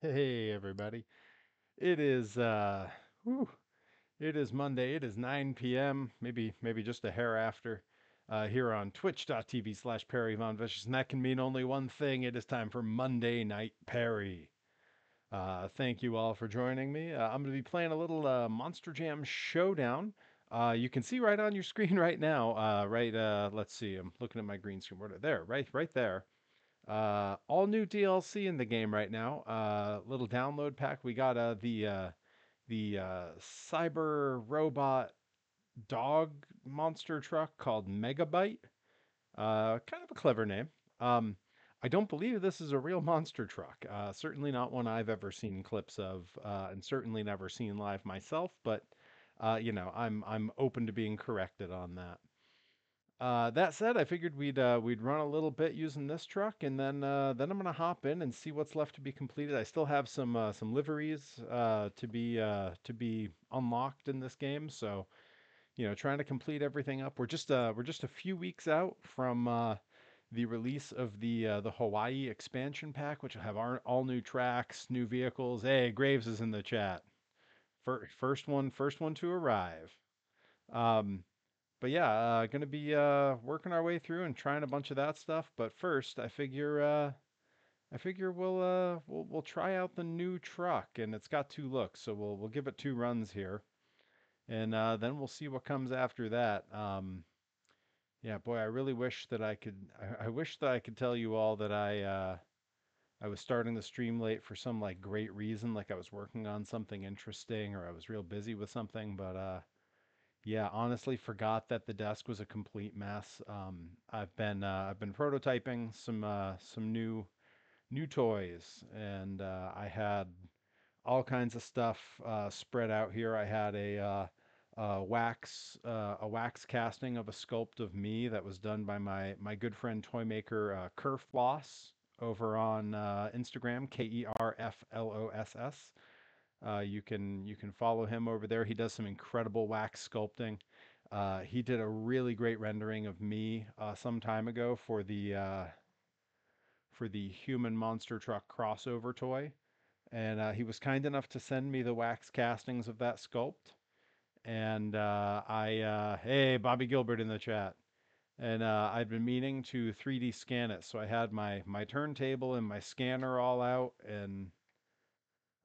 Hey everybody. It is whew, it is Monday. It is 9 p.m. Maybe just a hair after here on twitch.tv/Perry Von Vicious. And that can mean only one thing. It is time for Monday Night Perry. Thank you all for joining me. I'm going to be playing a little Monster Jam Showdown. You can see right on your screen right now. Let's see. I'm looking at my green screen. Where there? Right there. All new DLC in the game right now. Little download pack. We got the cyber robot dog monster truck called Megabyte. Kind of a clever name. Um, I don't believe this is a real monster truck. Certainly not one I've ever seen clips of, and certainly never seen live myself. But I'm open to being corrected on that. That said, I figured we'd run a little bit using this truck, and then I'm gonna hop in and see what's left to be completed. I still have some liveries to be unlocked in this game, so trying to complete everything up. We're just a few weeks out from the release of the Hawaii expansion pack, which will have all new tracks, new vehicles. Hey, Graves is in the chat. First one to arrive. Um, but yeah, gonna be working our way through and trying a bunch of that stuff. But first, I figure we'll try out the new truck, and it's got two looks, so we'll give it two runs here, and then we'll see what comes after that. Yeah, boy, I really wish that I could. I wish that I could tell you all that I was starting the stream late for some like great reason, like I was working on something interesting or I was real busy with something, but yeah, honestly, forgot that the desk was a complete mess. I've been prototyping some new toys, and I had all kinds of stuff spread out here. I had a wax casting of a sculpt of me that was done by my good friend toy maker Kerfloss over on Instagram, Kerfloss. You can follow him over there. He does some incredible wax sculpting. He did a really great rendering of me some time ago for the human monster truck crossover toy, and he was kind enough to send me the wax castings of that sculpt. And hey, Bobby Gilbert in the chat. And I'd been meaning to 3D scan it, so I had my turntable and my scanner all out, and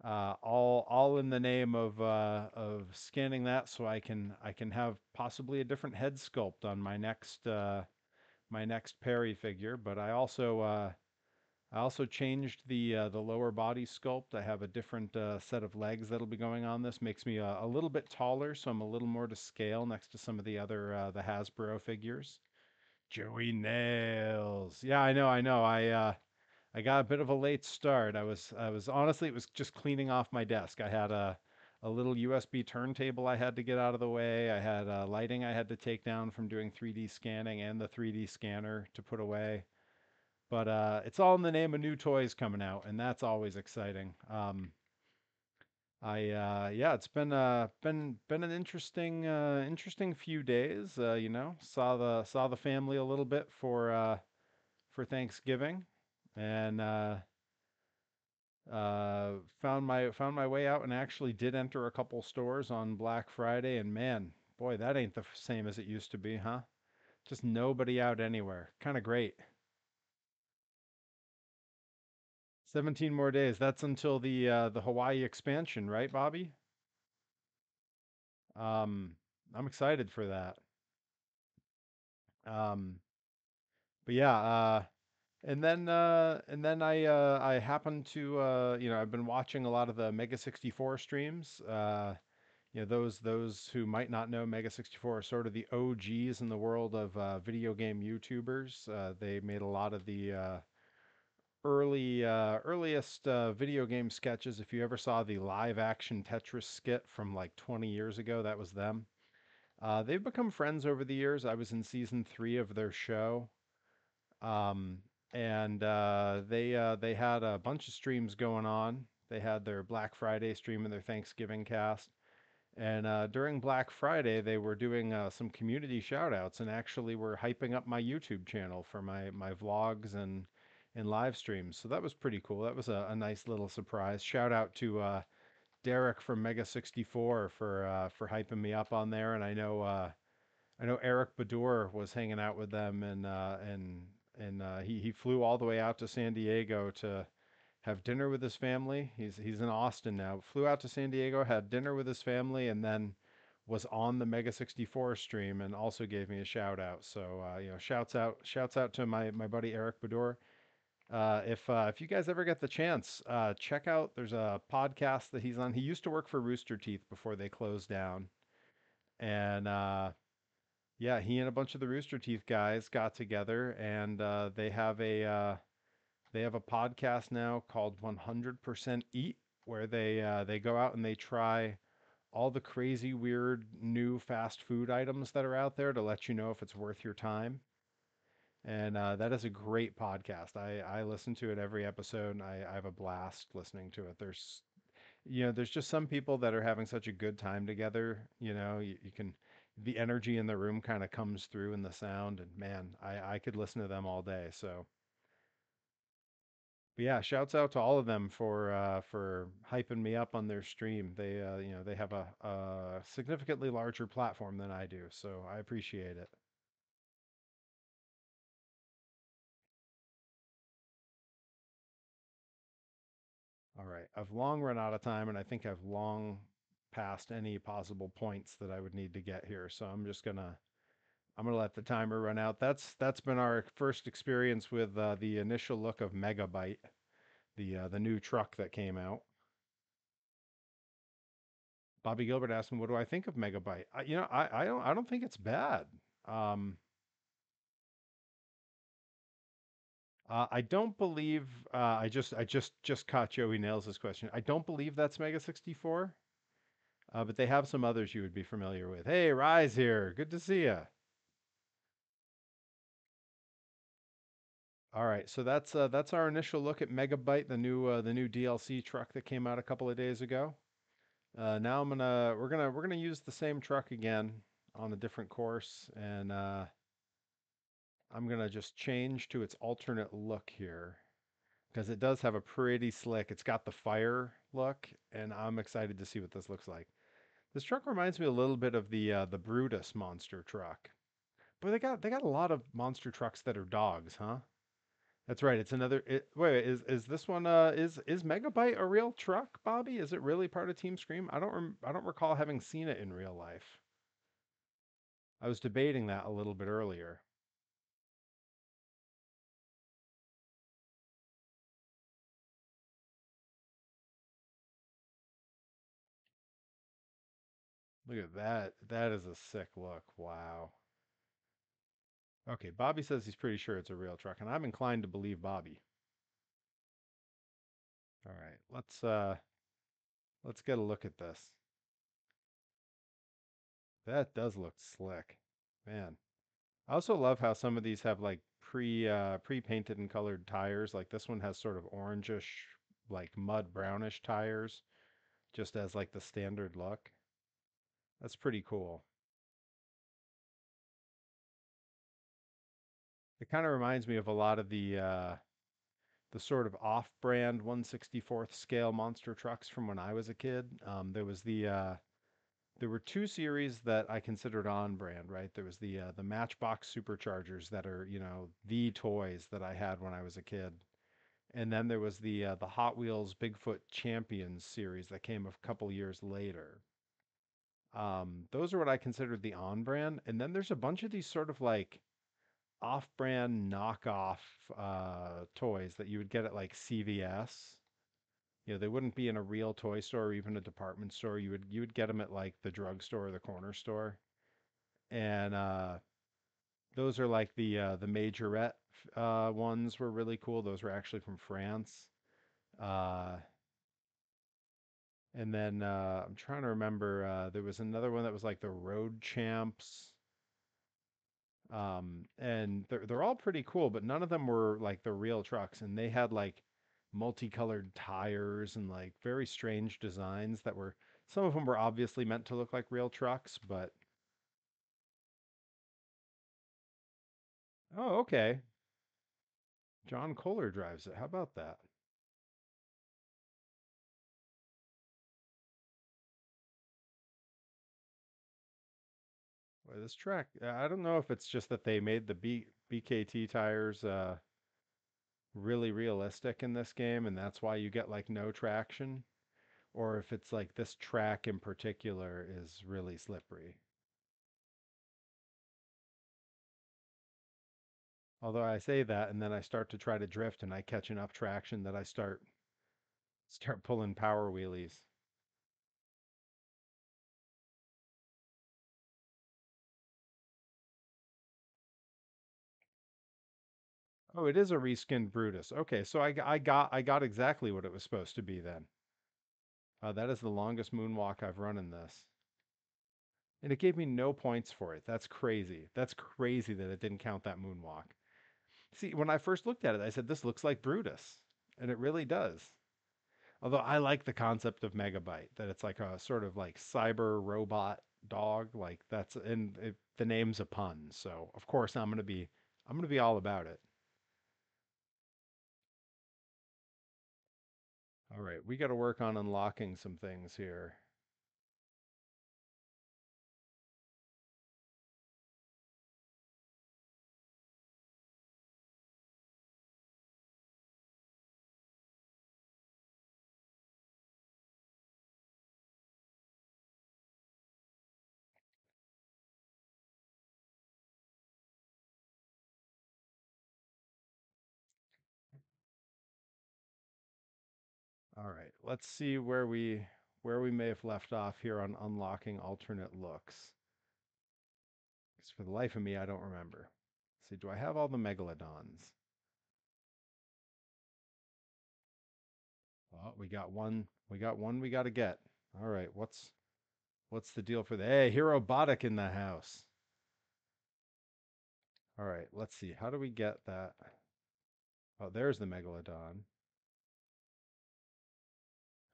all in the name of scanning that so I can have possibly a different head sculpt on my next Perry figure. But I also changed the lower body sculpt. I have a different set of legs that'll be going on this. Makes me a little bit taller, so I'm a little more to scale next to some of the other the Hasbro figures. Joey Nails. Yeah, I know. I got a bit of a late start. I was honestly, it was just cleaning off my desk. I had a little USB turntable I had to get out of the way. I had lighting I had to take down from doing 3D scanning and the 3D scanner to put away. But it's all in the name of new toys coming out, and that's always exciting. Yeah, it's been an interesting few days. Saw the family a little bit for Thanksgiving, and found my way out and actually did enter a couple stores on Black Friday. And man, boy, that ain't the same as it used to be, huh? Just nobody out anywhere. Kind of great. 17 more days. That's until the Hawaii expansion, right, Bobby? Um, I'm excited for that. Um, but yeah, and then I happened to I've been watching a lot of the Mega 64 streams. Those who might not know Mega 64 are sort of the OGs in the world of video game YouTubers. They made a lot of the earliest video game sketches. If you ever saw the live action Tetris skit from like 20 years ago, that was them. They've become friends over the years. I was in season 3 of their show, um, and they had a bunch of streams going on. They had their Black Friday stream and their Thanksgiving cast. And during Black Friday, they were doing some community shout outs and actually were hyping up my YouTube channel for my vlogs in live streams. So that was pretty cool. That was a nice little surprise. Shout out to Derek from Mega 64 for hyping me up on there. And I know Eric Badur was hanging out with them, and he flew all the way out to San Diego to have dinner with his family. He's in Austin now. Flew out to San Diego, had dinner with his family, and then was on the Mega 64 stream and also gave me a shout out. So shouts out to my buddy Eric Badur. If you guys ever get the chance, check out. There's a podcast that he's on. He used to work for Rooster Teeth before they closed down, and yeah, he and a bunch of the Rooster Teeth guys got together, and they have a podcast now called 100% Eat, where they go out and they try all the crazy, weird, new fast food items that are out there to let you know if it's worth your time. And that is a great podcast. I listen to it every episode, and I have a blast listening to it. There's just some people that are having such a good time together. You can, the energy in the room kind of comes through in the sound, and man, I could listen to them all day. So, but yeah, shouts out to all of them for hyping me up on their stream. They have a significantly larger platform than I do, so I appreciate it. All right, I've long run out of time, and I think I've long passed any possible points that I would need to get here. So I'm gonna let the timer run out. That's been our first experience with the initial look of Megabyte, the new truck that came out. Bobby Gilbert asked me, "What do I think of Megabyte?" I don't think it's bad. Um, I don't believe I just caught Joey Nails' question. I don't believe that's Mega 64, but they have some others you would be familiar with. Hey, Rise here. Good to see you. All right, so that's our initial look at Megabyte, the new DLC truck that came out a couple of days ago. Now we're gonna use the same truck again on a different course, and I'm gonna just change to its alternate look here because it does have a pretty slick. It's got the fire look, and I'm excited to see what this looks like. This truck reminds me a little bit of the Brutus monster truck, but they got a lot of monster trucks that are dogs, huh? That's right. It's another. Wait, is this one? Is Megabyte a real truck, Bobby? Is it really part of Team Scream? I don't recall having seen it in real life. I was debating that a little bit earlier. Look at that. That is a sick look. Wow. Okay, Bobby says he's pretty sure it's a real truck, and I'm inclined to believe Bobby. All right, let's get a look at this. That does look slick, man. I also love how some of these have like pre-painted and colored tires. Like this one has sort of orangish, like mud brownish tires, just as like the standard look. That's pretty cool. It kind of reminds me of a lot of the sort of off-brand 1/64th scale monster trucks from when I was a kid. There were two series that I considered on brand, right? There was the Matchbox Superchargers that are, the toys that I had when I was a kid. And then there was the Hot Wheels Bigfoot Champions series that came a couple years later. Those are what I considered the on brand. And then there's a bunch of these sort of like off brand knockoff toys that you would get at like CVS. They wouldn't be in a real toy store or even a department store. You would get them at like the drugstore or the corner store. And those are like the majorette ones were really cool. Those were actually from France. Uh, And then I'm trying to remember. There was another one that was like the Road Champs, and they're all pretty cool, but none of them were like the real trucks, and they had like multicolored tires and like very strange designs that were. Some of them were obviously meant to look like real trucks, but oh, okay. John Kohler drives it. How about that? Boy, this track, I don't know if it's just that they made the BKT tires really realistic in this game and that's why you get like no traction, or if it's like this track in particular is really slippery. Although I say that and then I start to try to drift and I catch enough traction that I start pulling power wheelies. Oh, it is a reskinned Brutus. Okay, so I got exactly what it was supposed to be then. That is the longest moonwalk I've run in this. And it gave me no points for it. That's crazy. That's crazy that it didn't count that moonwalk. See, when I first looked at it, I said, this looks like Brutus. And it really does. Although I like the concept of Megabyte, that it's like a sort of like cyber robot dog. Like that's, and the name's a pun. So of course I'm gonna be all about it. All right, we got to work on unlocking some things here. All right, let's see where we may have left off here on unlocking alternate looks. Because for the life of me, I don't remember. Let's see, do I have all the megalodons? Oh, we got one. We got one. We got to get. All right, what's the deal for the? Hey, Herobotic in the house. All right, let's see. How do we get that? Oh, there's the megalodon.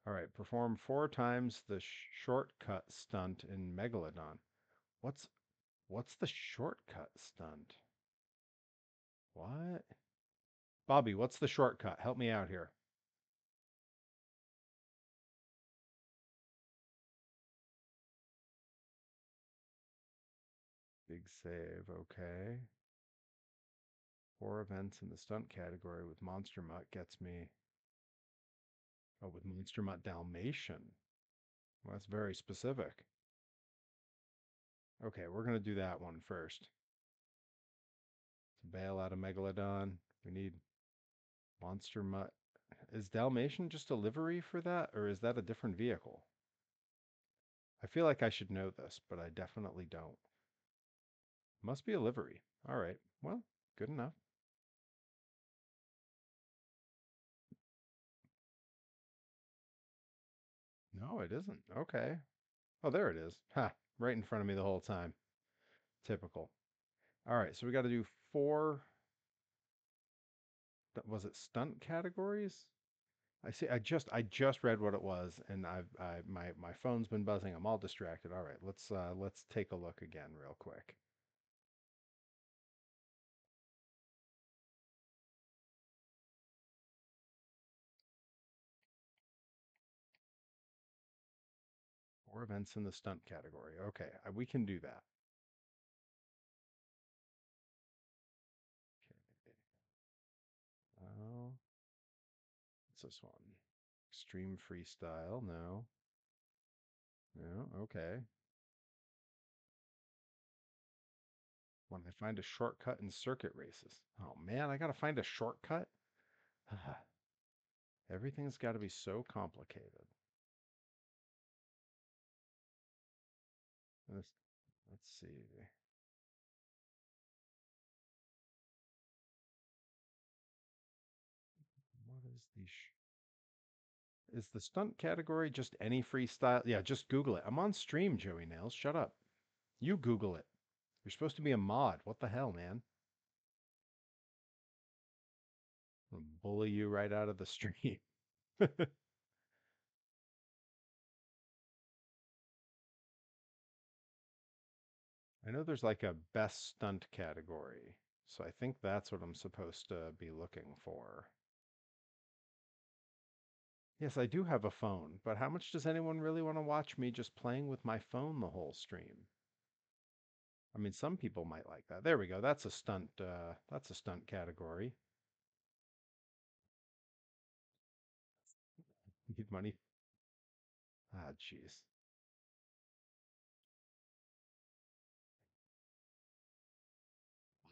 All right, perform 4 times the shortcut stunt in megalodon. What's what's the shortcut stunt? What? Bobby, what's the shortcut? Help me out here. Big save, okay. 4 events in the stunt category with Monster Mutt gets me. Oh, with Monster Mutt Dalmatian. Well, that's very specific. Okay, we're gonna do that one first. To bail out a Megalodon, we need Monster Mutt. Is Dalmatian just a livery for that, or is that a different vehicle? I feel like I should know this, but I definitely don't. Must be a livery. All right. Well, good enough. No, it isn't. Okay. Oh, there it is. Ha, right in front of me the whole time. Typical. All right, so we got to do four. Was it stunt categories? I see. I just read what it was, and my phone's been buzzing. I'm all distracted. All right, let's take a look again real quick. Four events in the stunt category. Okay, we can do that. Okay. Oh, what's this one? Extreme freestyle. No. No. Okay. When I find a shortcut in circuit races. Oh man, I gotta find a shortcut. Everything's got to be so complicated. Let's, let's see. What is the is the stunt category just any freestyle? Yeah, just Google it. I'm on stream, Joey Nails. Shut up. You Google it. You're supposed to be a mod. What the hell, man? I'll bully you right out of the stream. I know there's like a best stunt category. So I think that's what I'm supposed to be looking for. Yes, I do have a phone, but how much does anyone really want to watch me just playing with my phone the whole stream? I mean, some people might like that. There we go. That's a stunt. That's a stunt category. Need money. Ah, jeez.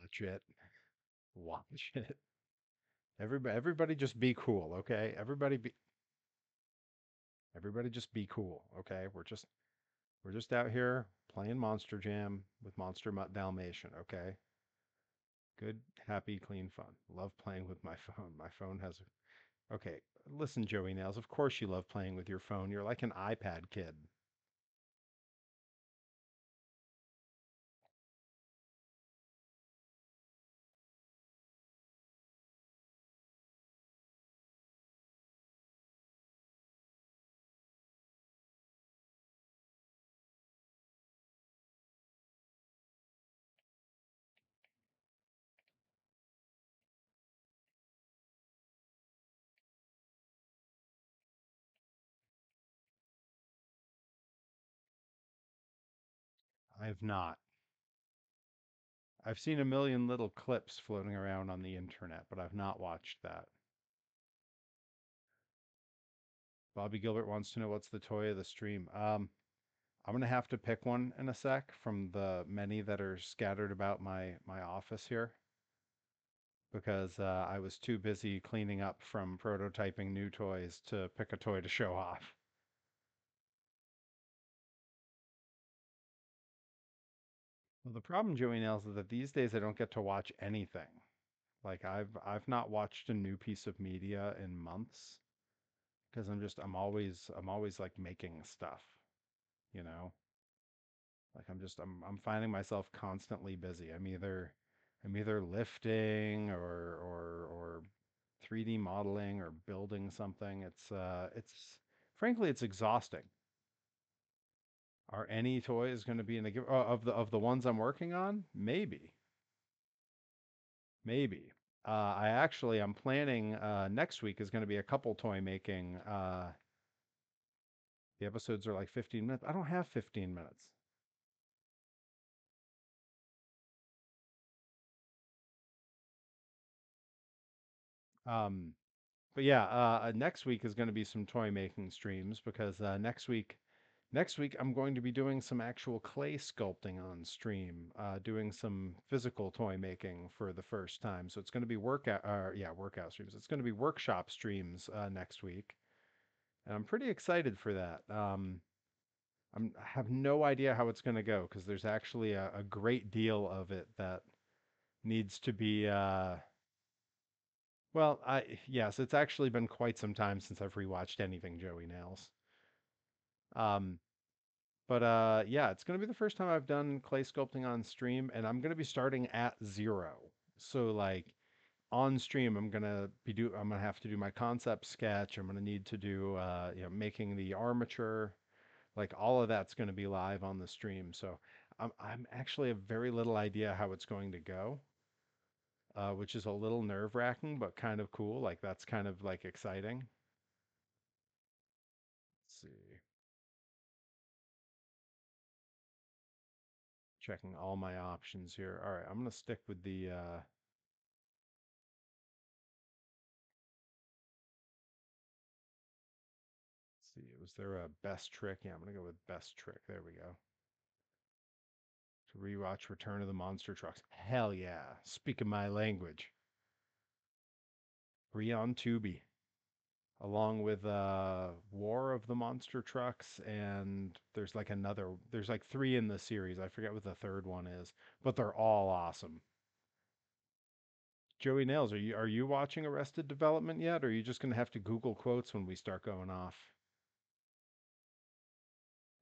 Watch it. Watch it. Everybody just be cool, okay? Everybody just be cool, okay? We're just out here playing Monster Jam with Monster Mutt Dalmatian, okay? Good, happy, clean fun. Love playing with my phone. My phone has okay. Listen, Joey Nails, of course you love playing with your phone. You're like an iPad kid. I've not. I've seen a million little clips floating around on the internet, but I've not watched that. Bobby Gilbert wants to know what's the toy of the stream. I'm gonna have to pick one in a sec from the many that are scattered about my office here because I was too busy cleaning up from prototyping new toys to pick a toy to show off. Well, the problem, Joey Nails, is that these days I don't get to watch anything. Like I've not watched a new piece of media in months because I'm always like making stuff, you know? Like I'm finding myself constantly busy. I'm either lifting or 3D modeling or building something. It's frankly it's exhausting. Are any toys going to be in the give of the ones I'm working on? Maybe. Maybe. I'm planning next week is going to be a couple toy making. The episodes are like 15 minutes. I don't have 15 minutes. Um, but yeah, next week is going to be some toy making streams because next week I'm going to be doing some actual clay sculpting on stream, doing some physical toy making for the first time. So it's going to be workout streams. It's going to be workshop streams next week, and I'm pretty excited for that. I have no idea how it's going to go because there's actually a great deal of it that needs to be. Well, yes, it's actually been quite some time since I've rewatched anything Joey Nails. Um, but yeah, it's going to be the first time I've done clay sculpting on stream, and I'm going to be starting at zero. So like on stream, I'm gonna have to do my concept sketch. I'm gonna need to do making the armature. Like all of that's going to be live on the stream. So I'm actually have very little idea how it's going to go, which is a little nerve wracking, but kind of cool. Like that's kind of like exciting. Let's see, checking all my options here. All right, I'm gonna stick with the. Let's see, was there a best trick? Yeah, I'm gonna go with best trick. There we go. To rewatch Return of the Monster Trucks. Hell yeah! Speaking my language. Free on Tubi, along with War of the Monster Trucks, and there's like three in the series. I forget what the third one is, but they're all awesome. Joey Nails, are you watching Arrested Development yet, or are you just gonna have to Google quotes when we start going off?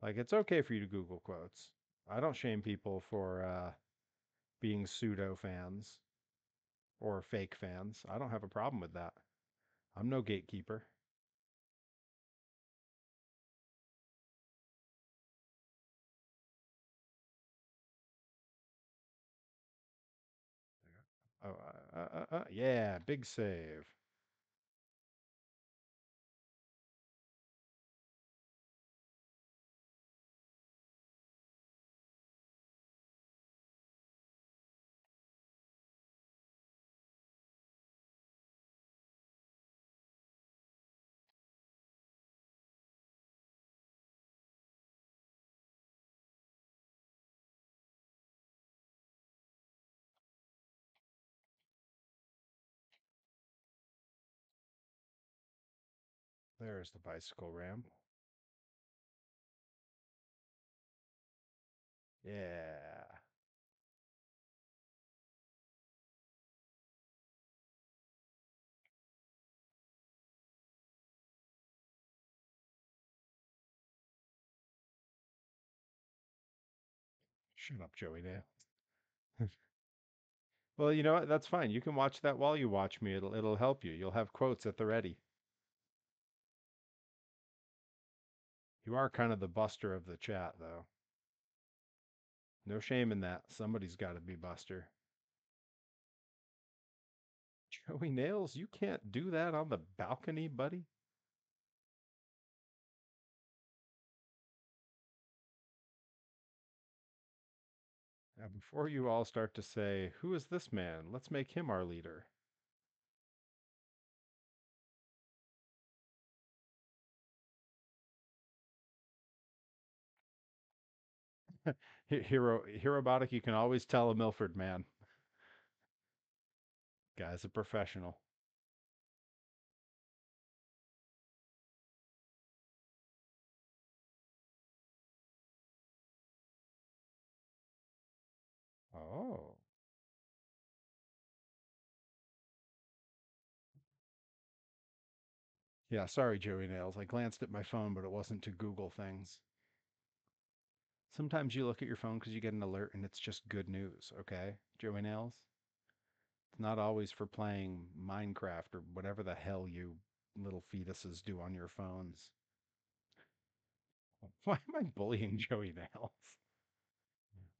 Like it's okay for you to Google quotes. I don't shame people for being pseudo fans or fake fans. I don't have a problem with that. I'm no gatekeeper. Yeah, big save. There's the bicycle ramp. Yeah. Shut up, Joey Nail. Well, you know what? That's fine. You can watch that while you watch me. It'll help you. You'll have quotes at the ready. You are kind of the buster of the chat, though. No shame in that. Somebody's got to be Buster. Joey Nails, you can't do that on the balcony, buddy. Now, before you all start to say, who is this man? Let's make him our leader. Herobotic, you can always tell a Milford man. Guy's a professional. Oh. Yeah, sorry, Joey Nails. I glanced at my phone, but it wasn't to Google things. Sometimes you look at your phone because you get an alert and it's just good news, okay, Joey Nails? It's not always for playing Minecraft or whatever the hell you little fetuses do on your phones. Why am I bullying Joey Nails?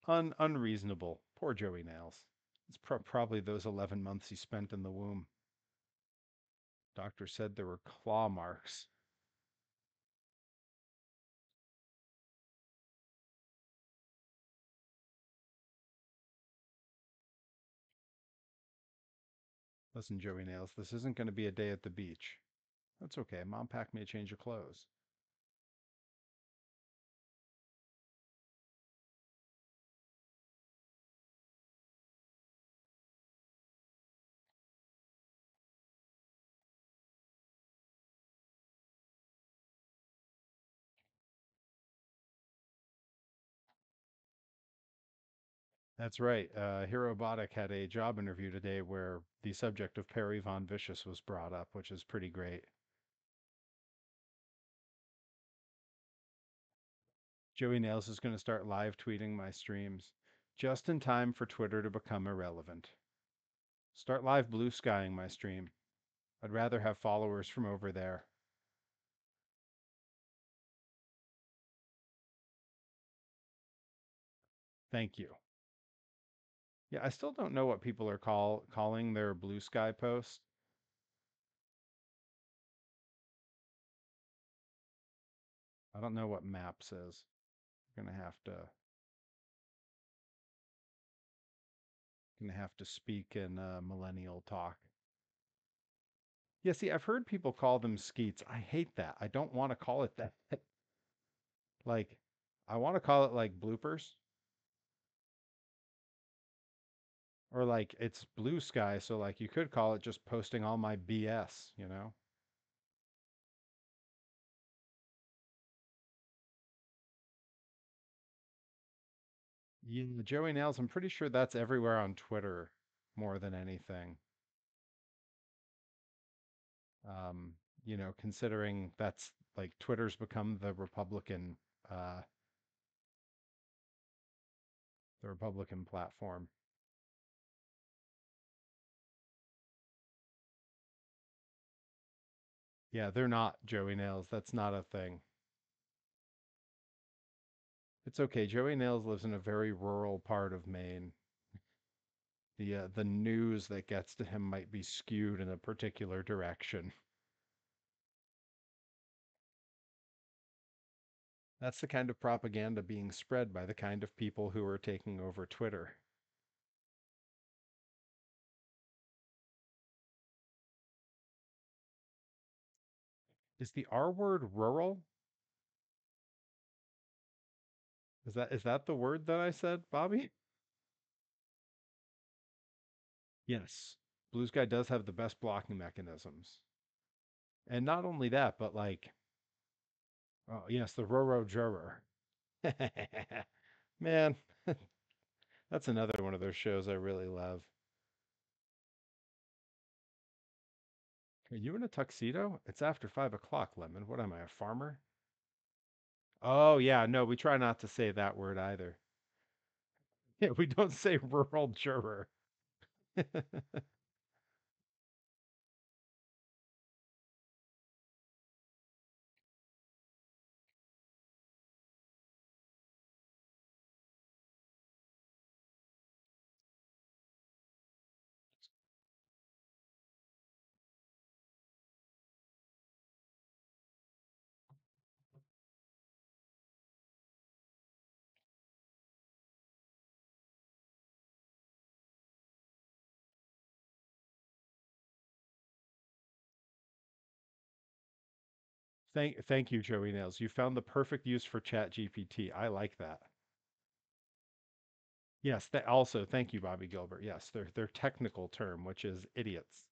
Unreasonable. Poor Joey Nails. It's probably those 11 months he spent in the womb. Doctor said there were claw marks. Listen, Joey Nails, this isn't going to be a day at the beach. That's okay. Mom packed me a change of clothes. That's right. Herobotic had a job interview today where the subject of Perry Von Vicious was brought up, which is pretty great. Joey Nails is going to start live tweeting my streams just in time for Twitter to become irrelevant. Start live blue skying my stream. I'd rather have followers from over there. Thank you. Yeah, I still don't know what people are calling their blue sky post. I don't know what maps is. Gonna have to speak in millennial talk. Yeah, see, I've heard people call them skeets. I hate that. I don't want to call it that. Like, I want to call it like bloopers or like it's blue sky. So like you could call it just posting all my BS, you know? Yeah, Joey Nails, I'm pretty sure that's everywhere on Twitter more than anything. Um, considering that's like Twitter's become uh, the Republican platform. Yeah, they're not Joey Nails. That's not a thing. It's okay. Joey Nails lives in a very rural part of Maine. The news that gets to him might be skewed in a particular direction. That's the kind of propaganda being spread by the kind of people who are taking over Twitter. Is the R word rural? Is that the word that I said, Bobby? Yes. Blue Sky does have the best blocking mechanisms. And not only that, but like, oh yes, the Roro Juror. Man, that's another one of those shows I really love. Are you in a tuxedo? It's after 5 o'clock, Lemon. What am I, a farmer? Oh yeah, no, we try not to say that word either. Yeah, we don't say rural juror. Thank you, Joey Nails. You found the perfect use for Chat GPT. I like that. Yes, also thank you, Bobby Gilbert. Yes, their technical term, which is idiots.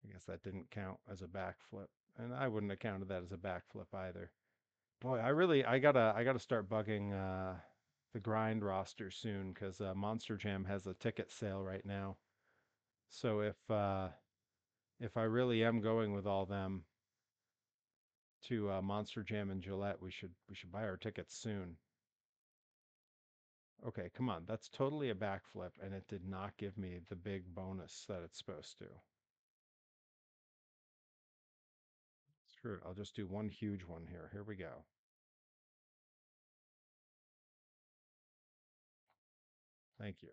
I guess that didn't count as a backflip, and I wouldn't have counted that as a backflip either. Boy, I gotta start bugging the grind roster soon because Monster Jam has a ticket sale right now. So if I really am going with all them to Monster Jam and Gillette, we should buy our tickets soon. Okay, come on. That's totally a backflip, and it did not give me the big bonus that it's supposed to. Screw it. I'll just do one huge one here. Here we go. Thank you.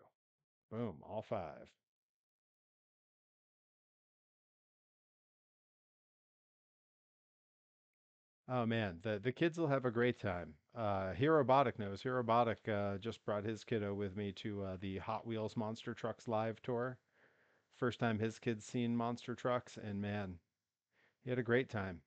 Boom, all five. Oh man, the kids will have a great time. Herobotic knows. Herobotic just brought his kiddo with me to the Hot Wheels Monster Trucks live tour. First time his kid's seen monster trucks, and man, he had a great time.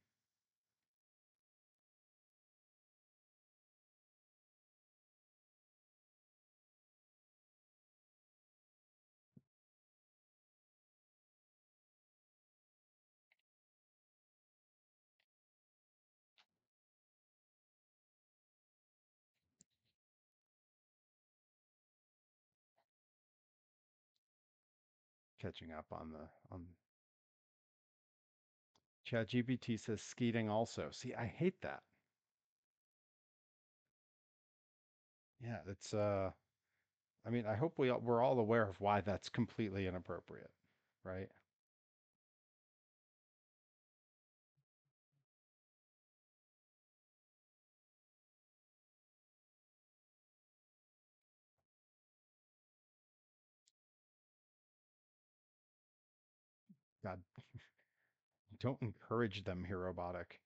Catching up on the on ChatGPT says skeeting also. See, I hate that. Yeah, it's I mean, I hope we're all aware of why that's completely inappropriate, right? God, don't encourage them, Herobotic.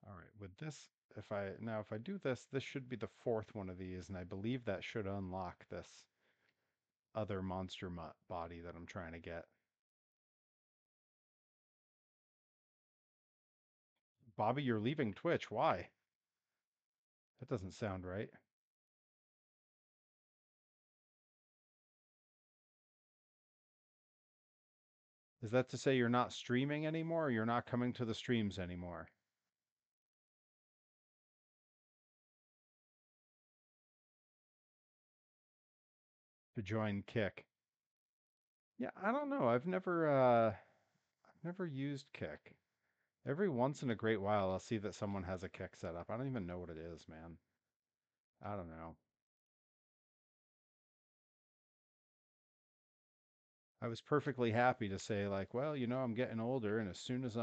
All right, with this, if I do this, this should be the fourth one of these, and I believe that should unlock this other monster body that I'm trying to get. Bobby, you're leaving Twitch. Why? That doesn't sound right. Is that to say you're not streaming anymore, or you're not coming to the streams anymore? To join Kick. Yeah, I don't know. I've never used Kick. Every once in a great while I'll see that someone has a Kick set up. I don't even know what it is, man. I don't know. I was perfectly happy to say like, well, I'm getting older, and as soon as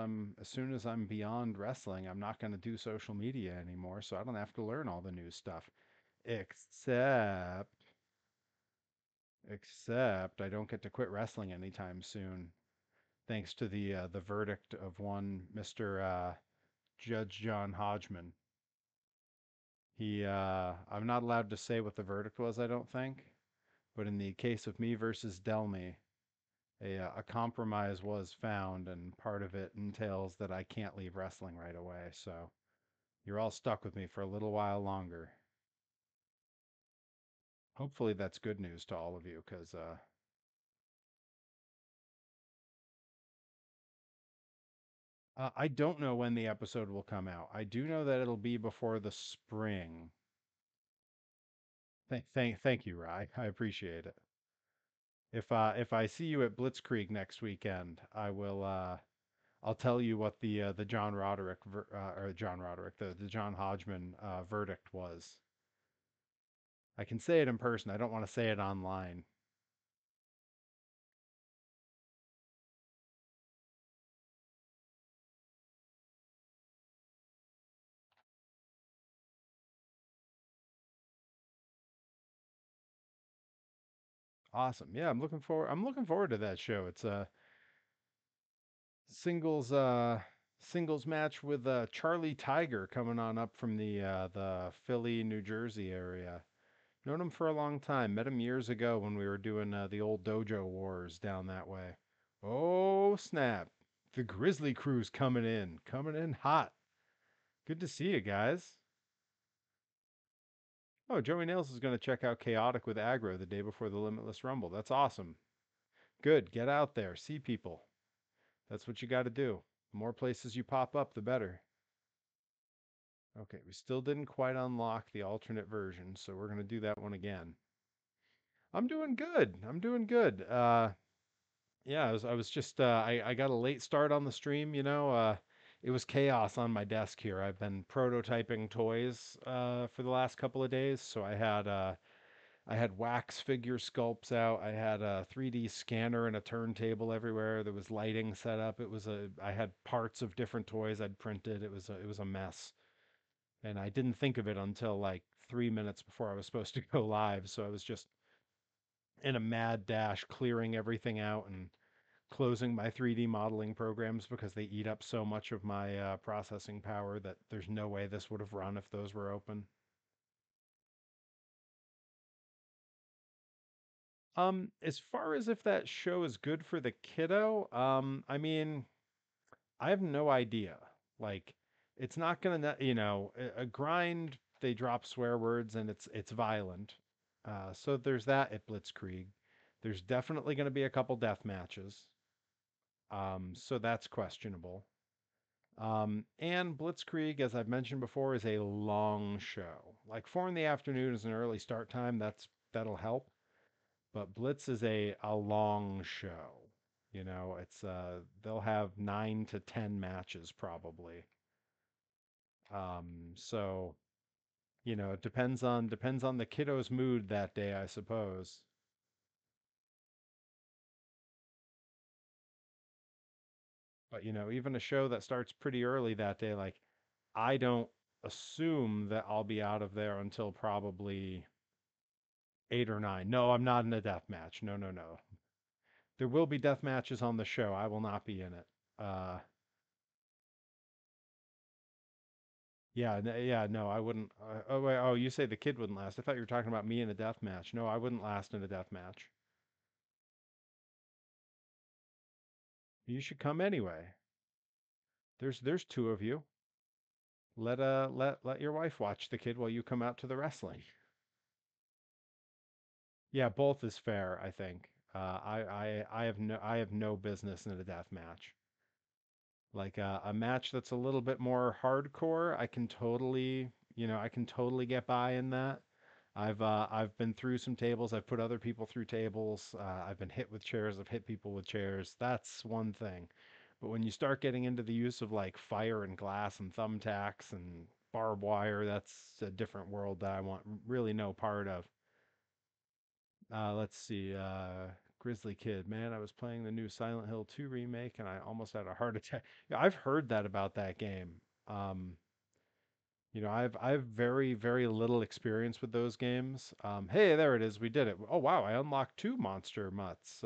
I'm beyond wrestling, I'm not going to do social media anymore, so I don't have to learn all the new stuff. Except, except I don't get to quit wrestling anytime soon, thanks to the verdict of one Mr. Judge John Hodgman. I'm not allowed to say what the verdict was, I don't think, but in the case of me versus Delmy, a compromise was found, and part of it entails that I can't leave wrestling right away. So you're all stuck with me for a little while longer. Hopefully that's good news to all of you, because I don't know when the episode will come out. I do know that it'll be before the spring. Thank you, Rye. I appreciate it. If I see you at Blitzkrieg next weekend, I'll tell you what the John Roderick or John Roderick the John Hodgman verdict was. I can say it in person. I don't want to say it online. Awesome. Yeah, I'm looking forward to that show. It's a singles singles match with Charlie Tiger coming on up from the Philly, New Jersey area. Known him for a long time. Met him years ago when we were doing the old Dojo Wars down that way. Oh, snap. The Grizzly Crew's coming in hot. Good to see you guys. Oh, Joey Nails is going to check out Chaotic with Aggro the day before the Limitless Rumble. That's awesome. Good. Get out there. See people. That's what you got to do. The more places you pop up, the better. Okay, we still didn't quite unlock the alternate version, so we're going to do that one again. I'm doing good. I'm doing good. Yeah, I was just I got a late start on the stream, it was chaos on my desk here. I've been prototyping toys for the last couple of days, so I had wax figure sculpts out. I had a 3D scanner and a turntable everywhere. There was lighting set up. I had parts of different toys I'd printed. It was a mess. And I didn't think of it until like 3 minutes before I was supposed to go live. So I was just in a mad dash clearing everything out and closing my 3D modeling programs because they eat up so much of my processing power that there's no way this would have run if those were open. As far as if that show is good for the kiddo, I mean, I have no idea. Like, it's not gonna, a grind. They drop swear words and it's violent. So there's that at Blitzkrieg. There's definitely going to be a couple death matches. So that's questionable. And Blitzkrieg, as I've mentioned before, is a long show. Like 4 in the afternoon is an early start time. That'll help. But Blitz is a long show. It's they'll have 9 to 10 matches probably. So it depends on the kiddo's mood that day, I suppose. But even a show that starts pretty early that day, like I don't assume that I'll be out of there until probably 8 or 9. No, I'm not in a death match. No, no, no. There will be death matches on the show. I will not be in it. Uh, yeah, yeah, no, I wouldn't. Oh, wait, oh, you say the kid wouldn't last. I thought you were talking about me in a death match. No, I wouldn't last in a death match. You should come anyway. There's two of you. Let your wife watch the kid while you come out to the wrestling. Yeah, both is fair, I think. I have no business in a death match. Like a match that's a little bit more hardcore, I can totally get by in that. I've been through some tables. I've put other people through tables. I've been hit with chairs. I've hit people with chairs. That's one thing. But when you start getting into the use of like fire and glass and thumbtacks and barbed wire, that's a different world that I want really no part of. Let's see. Grizzly Kid, man, I was playing the new Silent Hill 2 remake and I almost had a heart attack. Yeah, I've heard that about that game. Um, I've very little experience with those games. Hey, there it is. We did it. Oh wow, I unlocked two monster mutts.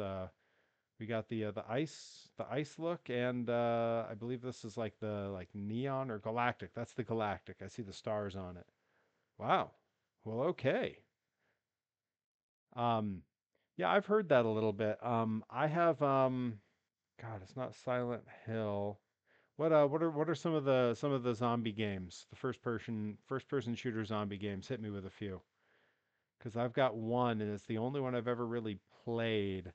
We got the ice look, and I believe this is like the like neon or galactic. That's the galactic. I see the stars on it. Wow. Well, okay. Um, yeah, I've heard that a little bit. I have God, it's not Silent Hill. What are some of the zombie games? The first person shooter zombie games. Hit me with a few, because I've got one, and it's the only one I've ever really played.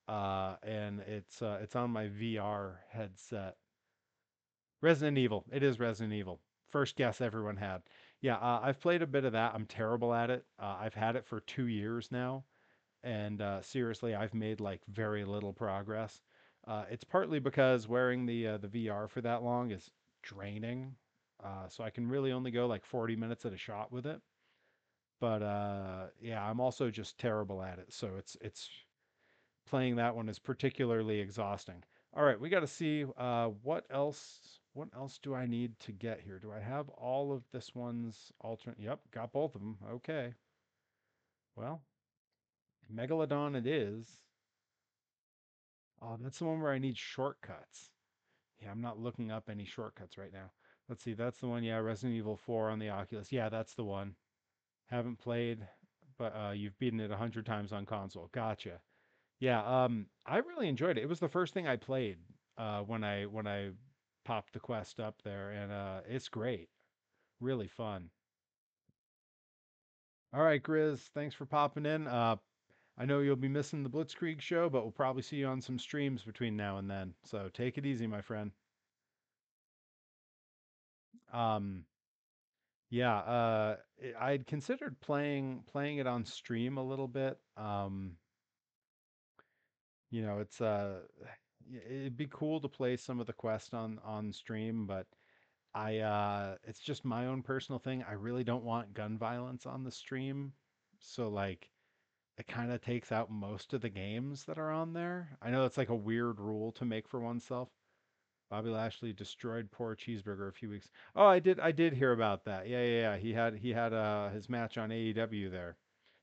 And it's on my VR headset. Resident Evil. It is Resident Evil. First guess everyone had. Yeah, I've played a bit of that. I'm terrible at it. I've had it for 2 years now, and seriously, I've made like very little progress. It's partly because wearing the VR for that long is draining, so I can really only go like 40 minutes at a shot with it. But yeah, I'm also just terrible at it, so it's playing that one is particularly exhausting. All right, we got to see what else. What else do I need to get here? Do I have all of this one's alternate? Yep, got both of them. Okay. Well, Megalodon it is. Oh, that's the one where I need shortcuts. Yeah, I'm not looking up any shortcuts right now. Let's see, that's the one. Yeah, Resident Evil 4 on the Oculus. Yeah, that's the one. Haven't played, but you've beaten it 100 times on console. Gotcha. Yeah, I really enjoyed it. It was the first thing I played when I popped the Quest up there, and it's great. Really fun. All right, Grizz, thanks for popping in. I know you'll be missing the Blitzkrieg show, but we'll probably see you on some streams between now and then. So take it easy, my friend. Um, yeah, I'd considered playing it on stream a little bit. It's it'd be cool to play some of the quest on stream, but it's just my own personal thing. I really don't want gun violence on the stream. So like it kind of takes out most of the games that are on there. I know it's like a weird rule to make for oneself. Bobby Lashley destroyed poor Cheeseburger a few weeks. Oh, I did hear about that. Yeah. He had his match on AEW there.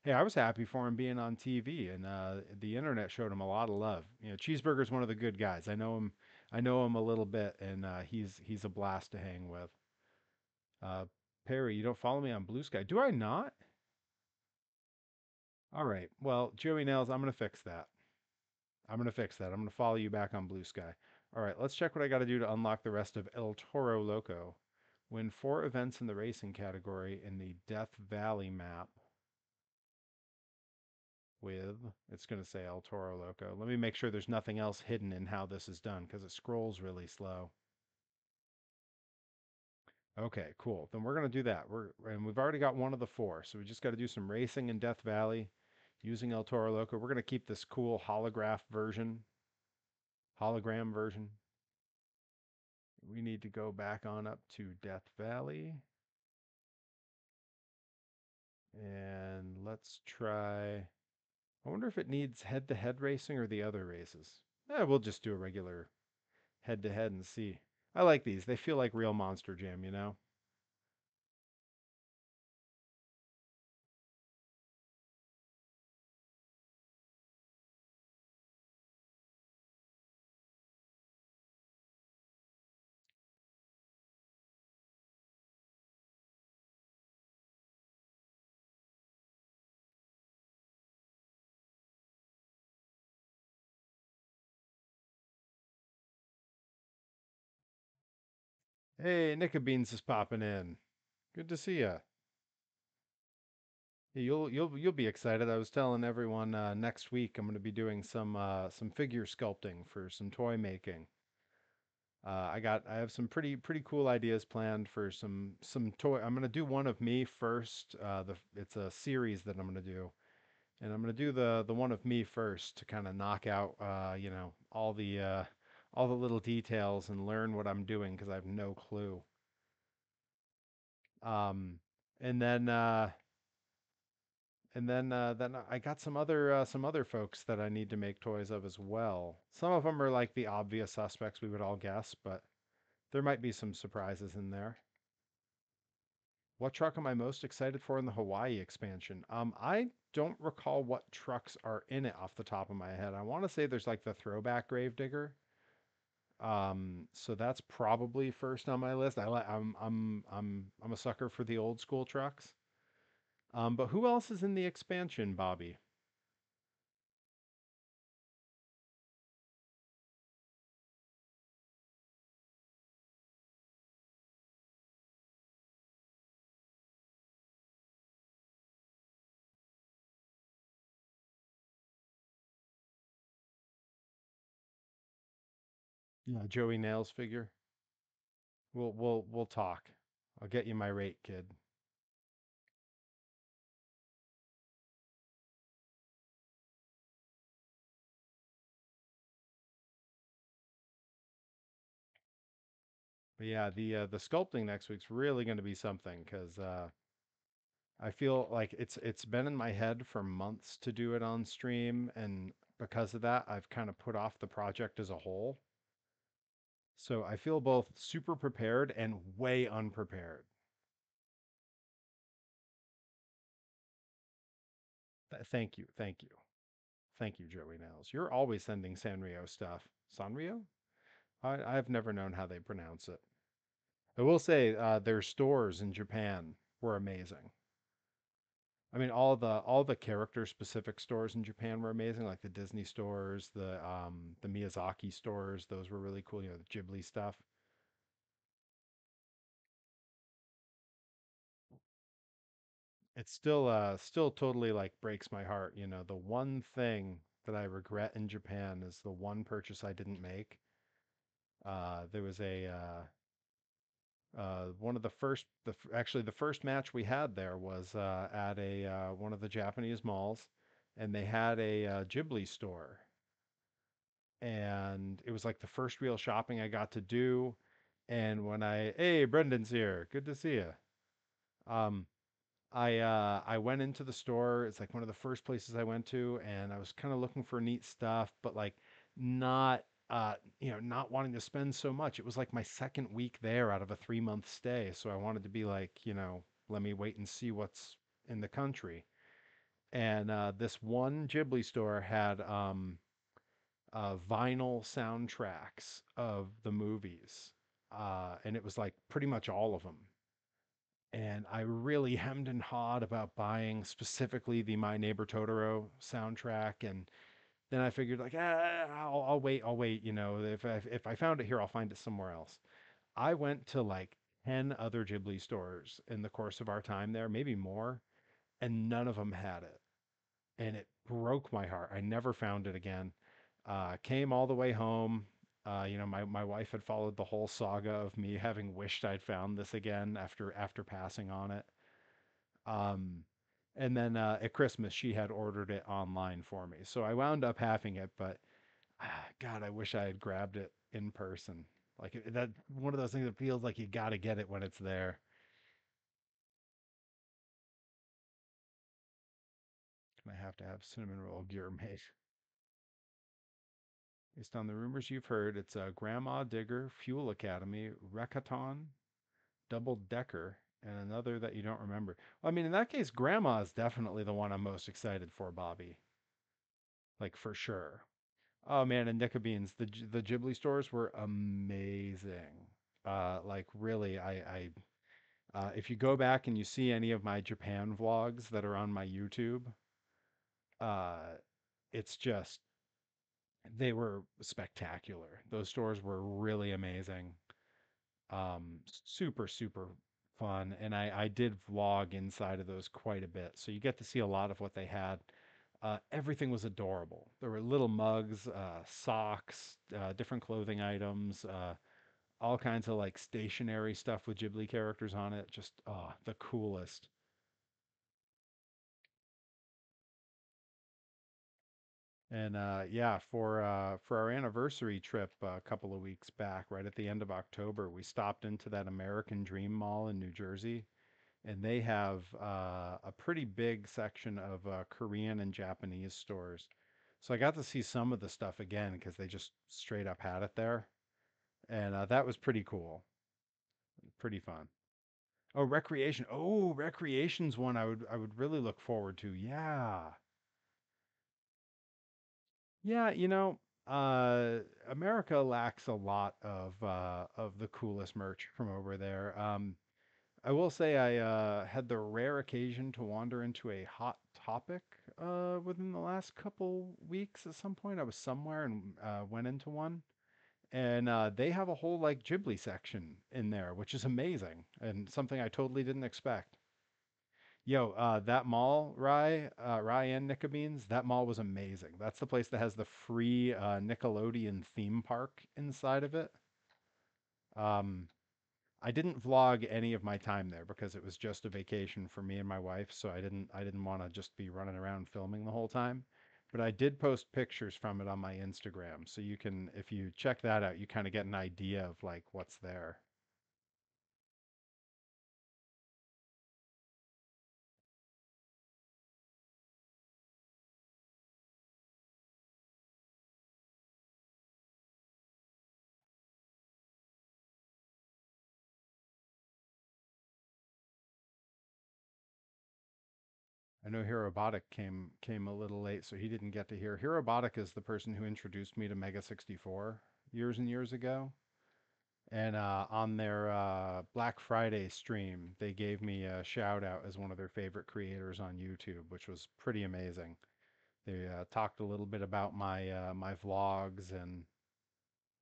Hey, I was happy for him being on TV, and the internet showed him a lot of love. Cheeseburger's one of the good guys. I know him a little bit, and he's a blast to hang with. Uh, Perry, you don't follow me on Blue Sky, do I not? All right. Well, Joey Nails, I'm gonna fix that. I'm gonna fix that. I'm gonna follow you back on Blue Sky. All right, let's check what I got to do to unlock the rest of El Toro Loco. Win 4 events in the racing category in the Death Valley map with, it's going to say El Toro Loco. Let me make sure there's nothing else hidden in how this is done because it scrolls really slow. Okay, cool. Then we're going to do that. And we've already got one of the four, so we just got to do some racing in Death Valley using El Toro Loco. We're going to keep this cool hologram version. We need to go back on up to Death Valley. And let's try. I wonder if it needs head to head racing or the other races. We'll just do a regular head to head and see. I like these. They feel like real Monster Jam. Hey, Nika Beans is popping in. Good to see ya. You'll be excited. I was telling everyone next week I'm going to be doing some figure sculpting for some toy making. I have some pretty cool ideas planned for some toy. I'm going to do one of me first. It's a series that I'm going to do. And I'm gonna do the one of me first to kind of knock out all the little details and learn what I'm doing because I have no clue. Um, and then And then I got some other folks that I need to make toys of as well. Some of them are like the obvious suspects we would all guess, but there might be some surprises in there. What truck am I most excited for in the Hawaii expansion? I don't recall what trucks are in it off the top of my head. I want to say there's like the throwback Gravedigger. So that's probably first on my list. I'm a sucker for the old school trucks. But who else is in the expansion, Bobby? Yeah, Joey Nails figure. We'll talk. I'll get you my rate, kid. But yeah, the sculpting next week's really going to be something because I feel like it's been in my head for months to do it on stream, and because of that, I've kind of put off the project as a whole. So I feel both super prepared and way unprepared. Thank you, thank you, Joey Nails. You're always sending Sanrio stuff. Sanrio? I've never known how they pronounce it. I will say their stores in Japan were amazing. I mean, all the character specific stores in Japan were amazing, like the Disney stores, the Miyazaki stores. Those were really cool. You know, the Ghibli stuff. It still totally like breaks my heart. You know, the one thing that I regret in Japan is the one purchase I didn't make. There was a one of the first actually the first match we had there was at a one of the Japanese malls, and they had a Ghibli store, and it was like the first real shopping I got to do. And when hey, Brendan's here, good to see you. Um, I went into the store. It's like one of the first places I went to, and I was kind of looking for neat stuff, but like not not wanting to spend so much. It was like my second week there out of a 3 month stay, so I wanted to be like, let me wait and see what's in the country. And this one Ghibli store had vinyl soundtracks of the movies, and it was like pretty much all of them. And I really hemmed and hawed about buying specifically the My Neighbor Totoro soundtrack, and then I figured like, I'll wait, I'll wait. You know, if I found it here, I'll find it somewhere else. I went to like 10 other Ghibli stores in the course of our time there, maybe more, and none of them had it, and it broke my heart. I never found it again. Came all the way home. My wife had followed the whole saga of me having wished I'd found this again after passing on it. Um, and then at Christmas, she had ordered it online for me. So I wound up having it, but God, I wish I had grabbed it in person. Like that, one of those things that feels like you got to get it when it's there. And I have to have cinnamon roll gear made. Based on the rumors you've heard, it's a Grandma Digger, Fuel Academy, Rekaton, Double Decker, and another that you don't remember. Well, I mean, in that case, Grandma is definitely the one I'm most excited for, Bobby. Like for sure. Oh man, and Nika Beans, the Ghibli stores were amazing. Like really, if you go back and you see any of my Japan vlogs that are on my YouTube, uh, it's just they were spectacular. Those stores were really amazing. Super fun, and I did vlog inside of those quite a bit, so you get to see a lot of what they had. Everything was adorable. There were little mugs, socks, different clothing items, all kinds of like stationary stuff with Ghibli characters on it. Just the coolest. And yeah, for our anniversary trip a couple of weeks back, right at the end of October, we stopped into that American Dream Mall in New Jersey. and they have a pretty big section of Korean and Japanese stores. So I got to see some of the stuff again because they just straight up had it there, and that was pretty cool, pretty fun. Oh, Recreation. Oh, Recreation's one I would really look forward to. Yeah. Yeah, America lacks a lot of the coolest merch from over there. I will say I had the rare occasion to wander into a Hot Topic within the last couple weeks. At some point, I was somewhere and went into one, and they have a whole like Ghibli section in there, which is amazing and something I totally didn't expect. Yo, that mall, Rye and Nickabeans, that mall was amazing. That's the place that has the free Nickelodeon theme park inside of it. Um, I didn't vlog any of my time there because it was just a vacation for me and my wife, so I didn't want to just be running around filming the whole time. But I did post pictures from it on my Instagram, so you can, if you check that out, you kind of get an idea of like what's there. I know Hirobotic came a little late, so he didn't get to hear. Hirobotic is the person who introduced me to Mega 64 years and years ago. And on their Black Friday stream, they gave me a shout out as one of their favorite creators on YouTube, which was pretty amazing. They talked a little bit about my vlogs and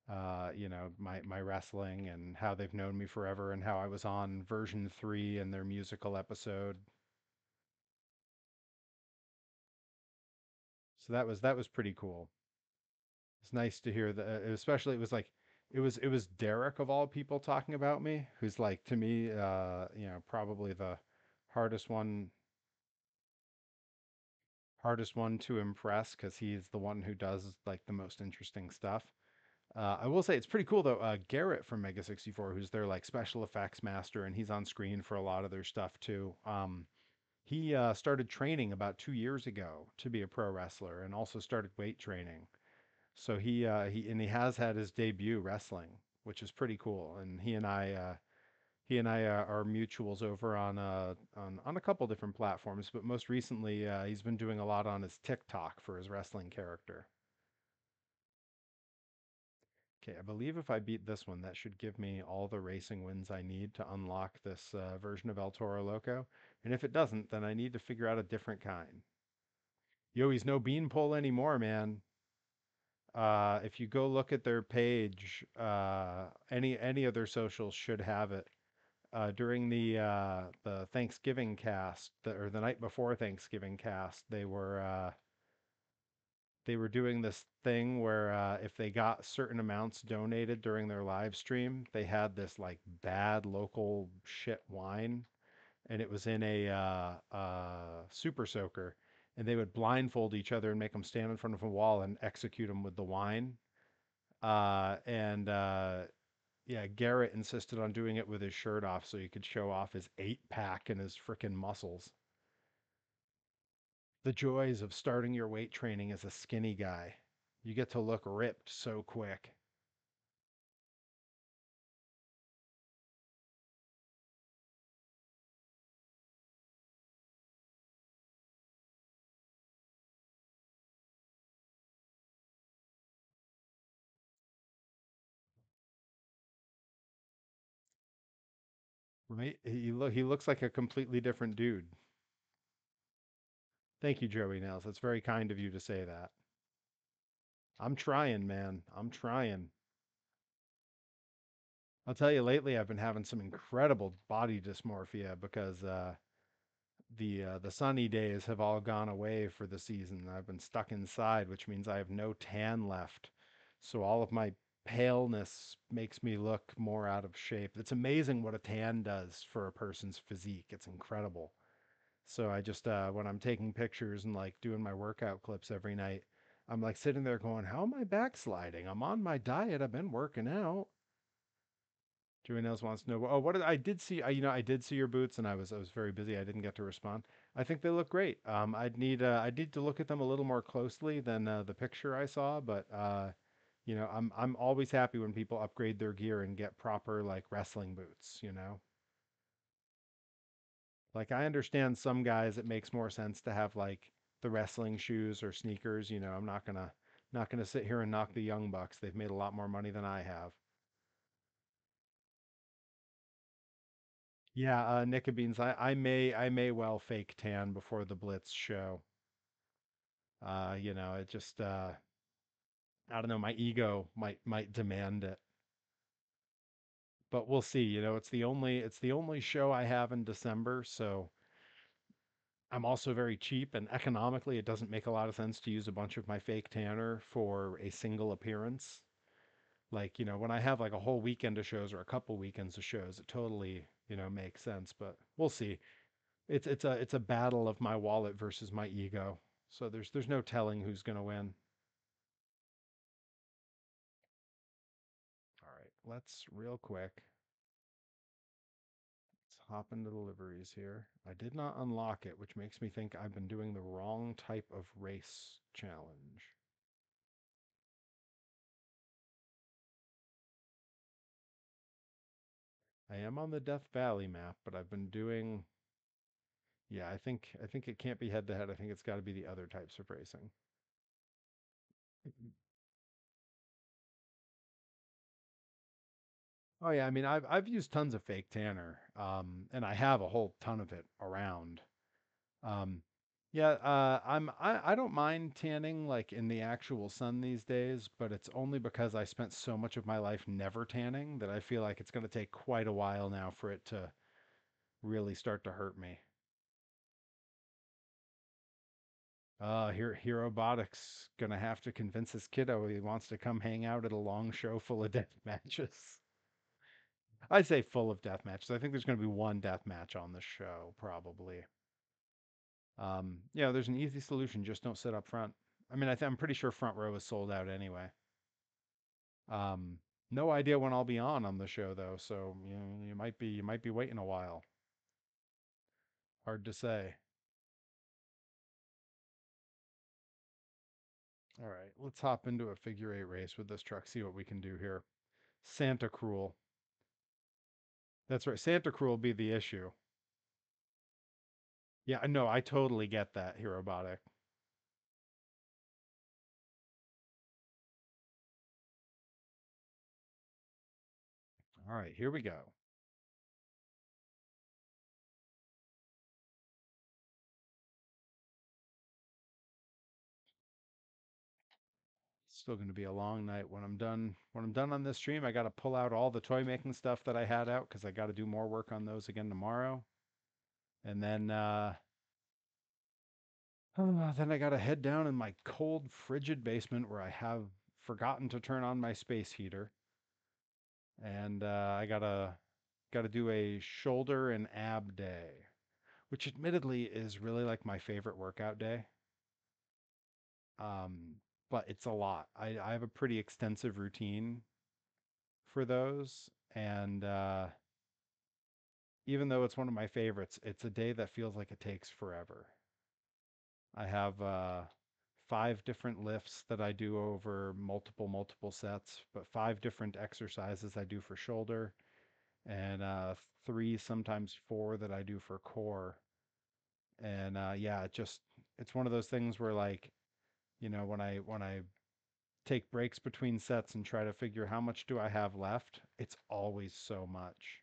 my wrestling and how they've known me forever and how I was on version 3 in their musical episode. So that was pretty cool. It's nice to hear that, especially it was Derek of all people talking about me, who's like to me, probably the hardest one, hardest one to impress because he's the one who does like the most interesting stuff. I will say it's pretty cool though. Garrett from Mega 64, who's their like special effects master, and he's on screen for a lot of their stuff too. He started training about 2 years ago to be a pro wrestler, and also started weight training. So he has had his debut wrestling, which is pretty cool. And he and I are mutuals over on a couple different platforms, but most recently he's been doing a lot on his TikTok for his wrestling character. Okay, I believe if I beat this one, that should give me all the racing wins I need to unlock this version of El Toro Loco. And if it doesn't, then I need to figure out a different kind. Yo, he's no beanpole anymore, man. If you go look at their page, any of their socials should have it. During the Thanksgiving cast, or the night before Thanksgiving cast, they were doing this thing where if they got certain amounts donated during their live stream, they had this like bad local shit wine, and it was in a super soaker, and they would blindfold each other and make them stand in front of a wall and execute them with the wine. And Yeah, Garrett insisted on doing it with his shirt off so he could show off his 8 pack and his frickin' muscles. The joys of starting your weight training as a skinny guy. You get to look ripped so quick. Right? He looks like a completely different dude. Thank you, Joey Nails. That's very kind of you to say that. I'm trying, man. I'm trying. I'll tell you, lately I've been having some incredible body dysmorphia because the sunny days have all gone away for the season. I've been stuck inside, which means I have no tan left. So all of my paleness makes me look more out of shape. It's amazing what a tan does for a person's physique. It's incredible. So I just when I'm taking pictures and like doing my workout clips every night, I'm like sitting there going, "How am I backsliding? I'm on my diet. I've been working out." Joey Nails wants to know. Oh, what did I did see? I did see your boots, and I was very busy. I didn't get to respond. I think they look great. I'd need to look at them a little more closely than the picture I saw, but I'm always happy when people upgrade their gear and get proper like wrestling boots. Like I understand some guys it makes more sense to have like the wrestling shoes or sneakers. I'm not gonna sit here and knock the young bucks. They've made a lot more money than I have. Yeah, Nika Beans, I may well fake tan before the Blitz show. It just I don't know, my ego might demand it. But we'll see. It's the only show I have in December, so I'm also very cheap and economically it doesn't make a lot of sense to use a bunch of my fake tanner for a single appearance. Like, when I have like a whole weekend of shows or a couple weekends of shows, it totally, makes sense, but we'll see. It's a battle of my wallet versus my ego. So there's no telling who's going to win. All right, let's real quick. Let's hop into the liveries here. I did not unlock it, which makes me think I've been doing the wrong type of race challenge. I am on the Death Valley map, but I've been doing yeah, I think it can't be head to head. I think it's got to be the other types of racing. Oh yeah, I mean I've used tons of fake tanner, and I have a whole ton of it around. Um, yeah, I don't mind tanning like in the actual sun these days, but it's only because I spent so much of my life never tanning that I feel like it's going to take quite a while now for it to really start to hurt me. Hero Robotics gonna have to convince his kiddo he wants to come hang out at a long show full of death matches. I say full of death matches. I think there's gonna be one death match on the show, probably. There's an easy solution. Just don't sit up front. I mean, I'm pretty sure front row is sold out anyway. Um, no idea when I'll be on the show though, so you might be waiting a while. Hard to say. All right, let's hop into a figure eight race with this truck. See what we can do here. Santa Cruel. That's right. Santa Cruel will be the issue. Yeah, no, I totally get that, Herobotic. All right, here we go. Still going to be a long night when I'm done. When I'm done on this stream, I got to pull out all the toy making stuff that I had out because I got to do more work on those again tomorrow. And then I got to head down in my cold, frigid basement where I have forgotten to turn on my space heater. And I gotta do a shoulder and ab day, which admittedly is really like my favorite workout day. Um, but it's a lot. I have a pretty extensive routine for those, and even though it's one of my favorites, it's a day that feels like it takes forever. I have five different lifts that I do over multiple sets, but five different exercises I do for shoulder, and three, sometimes four that I do for core. And yeah, it's one of those things where like, when I take breaks between sets and try to figure how much do I have left, it's always so much.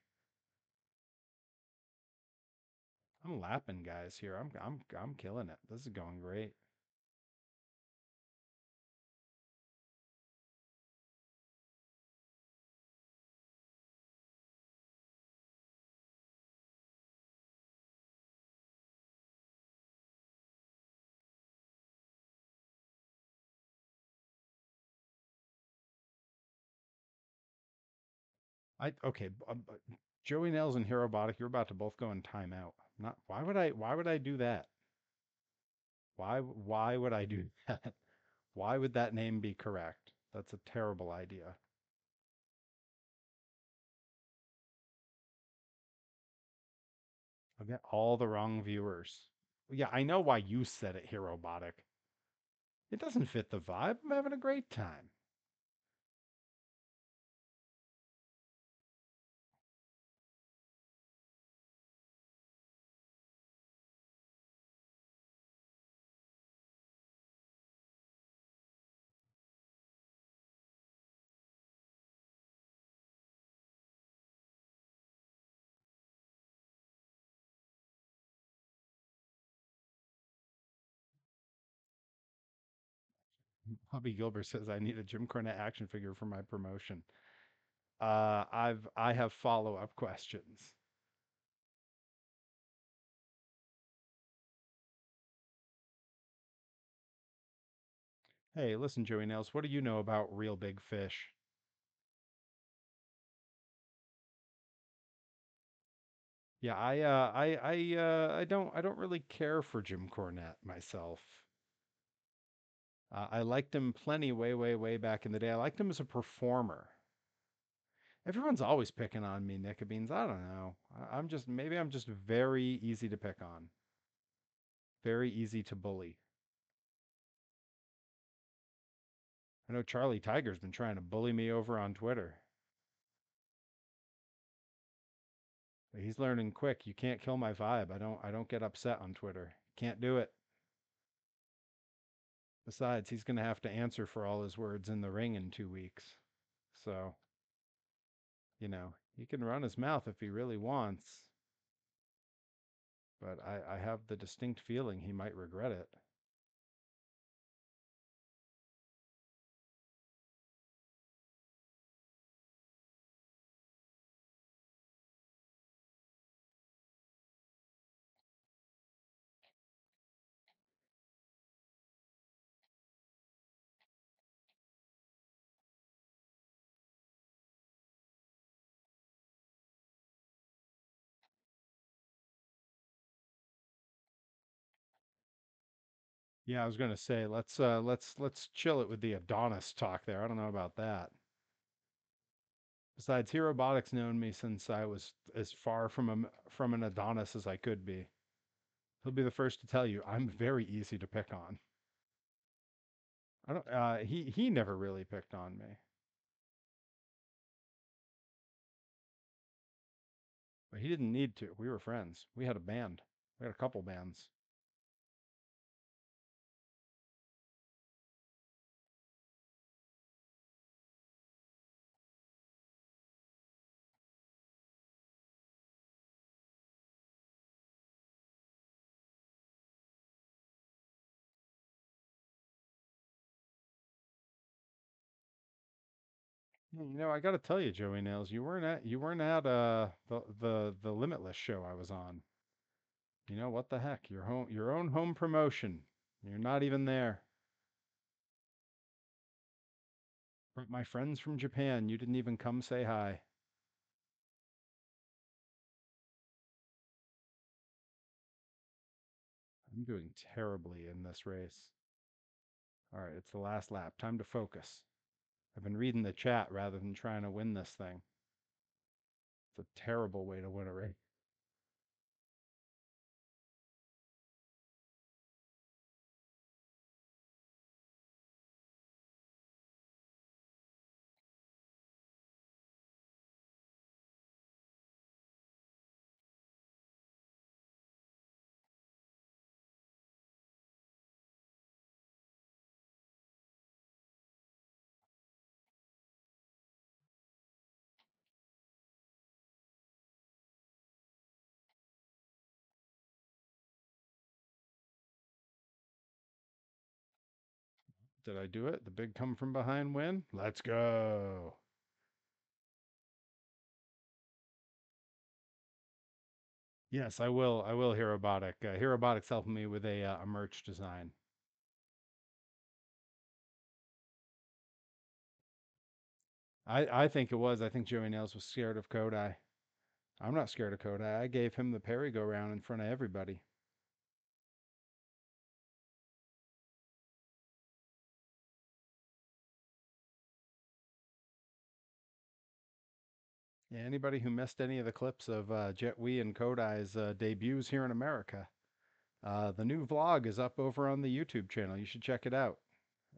I'm lapping guys here. I'm killing it. This is going great. I okay. Joey Nails and Herobotic, you're about to both go in timeout. Not why would I do that? Why would I do that? Why would that name be correct? That's a terrible idea. I've got all the wrong viewers. Yeah, I know why you said it, Herobotic. It doesn't fit the vibe. I'm having a great time. Hubby Gilbert says I need a Jim Cornette action figure for my promotion. I have follow-up questions. Hey, listen, Joey Nails, what do you know about real big fish? Yeah, I don't really care for Jim Cornette myself. I liked him plenty way back in the day. I liked him as a performer. Everyone's always picking on me, Nicka Beans. I don't know. I'm just maybe I'm just very easy to pick on, very easy to bully. I know Charlie Tiger's been trying to bully me over on Twitter. But he's learning quick. You can't kill my vibe. I don't get upset on Twitter. Can't do it. Besides, he's going to have to answer for all his words in the ring in 2 weeks. So, he can run his mouth if he really wants, but I have the distinct feeling he might regret it. Yeah, I was gonna say let's chill it with the Adonis talk there. I don't know about that. Besides, Hero Robotics known me since I was as far from an Adonis as I could be. He'll be the first to tell you I'm very easy to pick on. I don't. He never really picked on me, but he didn't need to. We were friends. We had a band. We had a couple bands. I got to tell you, Joey Nails, you weren't at the Limitless show I was on. What the heck? Your own home promotion. You're not even there. My friends from Japan, you didn't even come say hi. I'm doing terribly in this race. All right, it's the last lap. Time to focus. I've been reading the chat rather than trying to win this thing. It's a terrible way to win a race. Did I do it? The big come from behind win? Let's go. Yes, I will. I will, Herobotic. Herobotic's helping me with a merch design. I think it was. I think Joey Nails was scared of Kodai. I'm not scared of Kodai. I gave him the Perry go round in front of everybody. Yeah, anybody who missed any of the clips of Jet Wee and Kodai's debuts here in America, the new vlog is up over on the YouTube channel. You should check it out.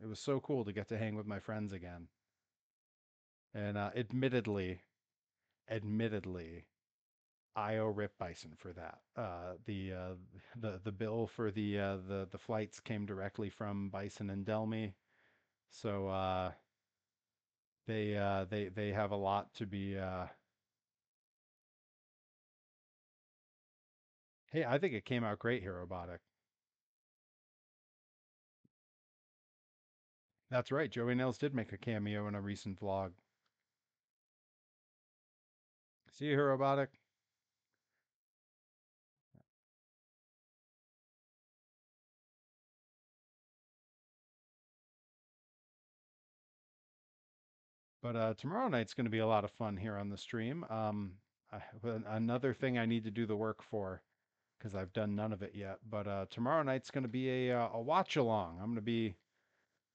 It was so cool to get to hang with my friends again. And admittedly, I owe Rip Bison for that. The bill for the flights came directly from Bison and Delmy, so they have a lot to be. Hey, I think it came out great here, Robotic. That's right. Joey Nails did make a cameo in a recent vlog. See you here, Robotic. But tomorrow night's going to be a lot of fun here on the stream. Another thing I need to do the work for because I've done none of it yet. But tomorrow night's going to be a watch along. I'm going to be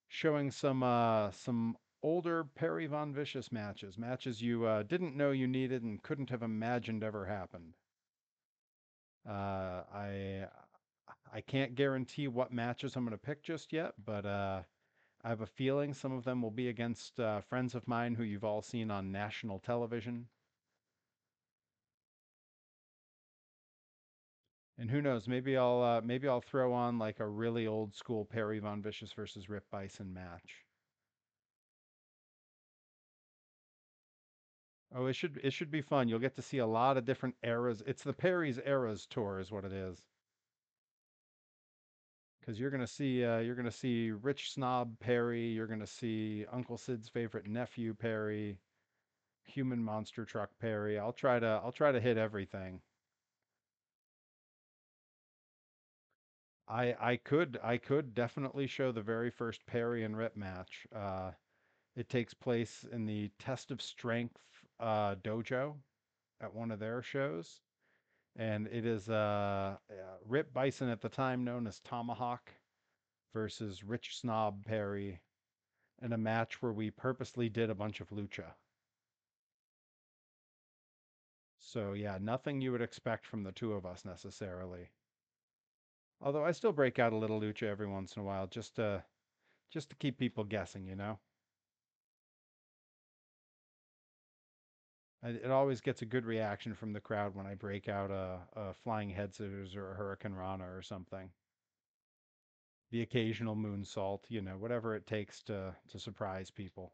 showing some older Perry Von Vicious matches you didn't know you needed and couldn't have imagined ever happened. Uh, I I can't guarantee what matches I'm going to pick just yet, but I have a feeling some of them will be against friends of mine who you've all seen on national television. And who knows, maybe I'll throw on like a really old school Perry Von Vicious versus Rip Bison match. Oh, it should be fun. You'll get to see a lot of different eras. It's the Perry's Eras tour is what it is. Because you're gonna see Rich Snob Perry, you're gonna see Uncle Sid's favorite nephew Perry, Human Monster Truck Perry. I'll try to hit everything. I could definitely show the very first Perry and Rip match. It takes place in the Test of Strength dojo at one of their shows. And it is Rip Bison at the time known as Tomahawk versus Rich Snob Perry in a match where we purposely did a bunch of lucha. So yeah, nothing you would expect from the two of us necessarily. Although I still break out a little lucha every once in a while just to keep people guessing, you know. It always gets a good reaction from the crowd when I break out a flying head scissors or a hurricane rana or something. The occasional moonsault, you know, whatever it takes to surprise people.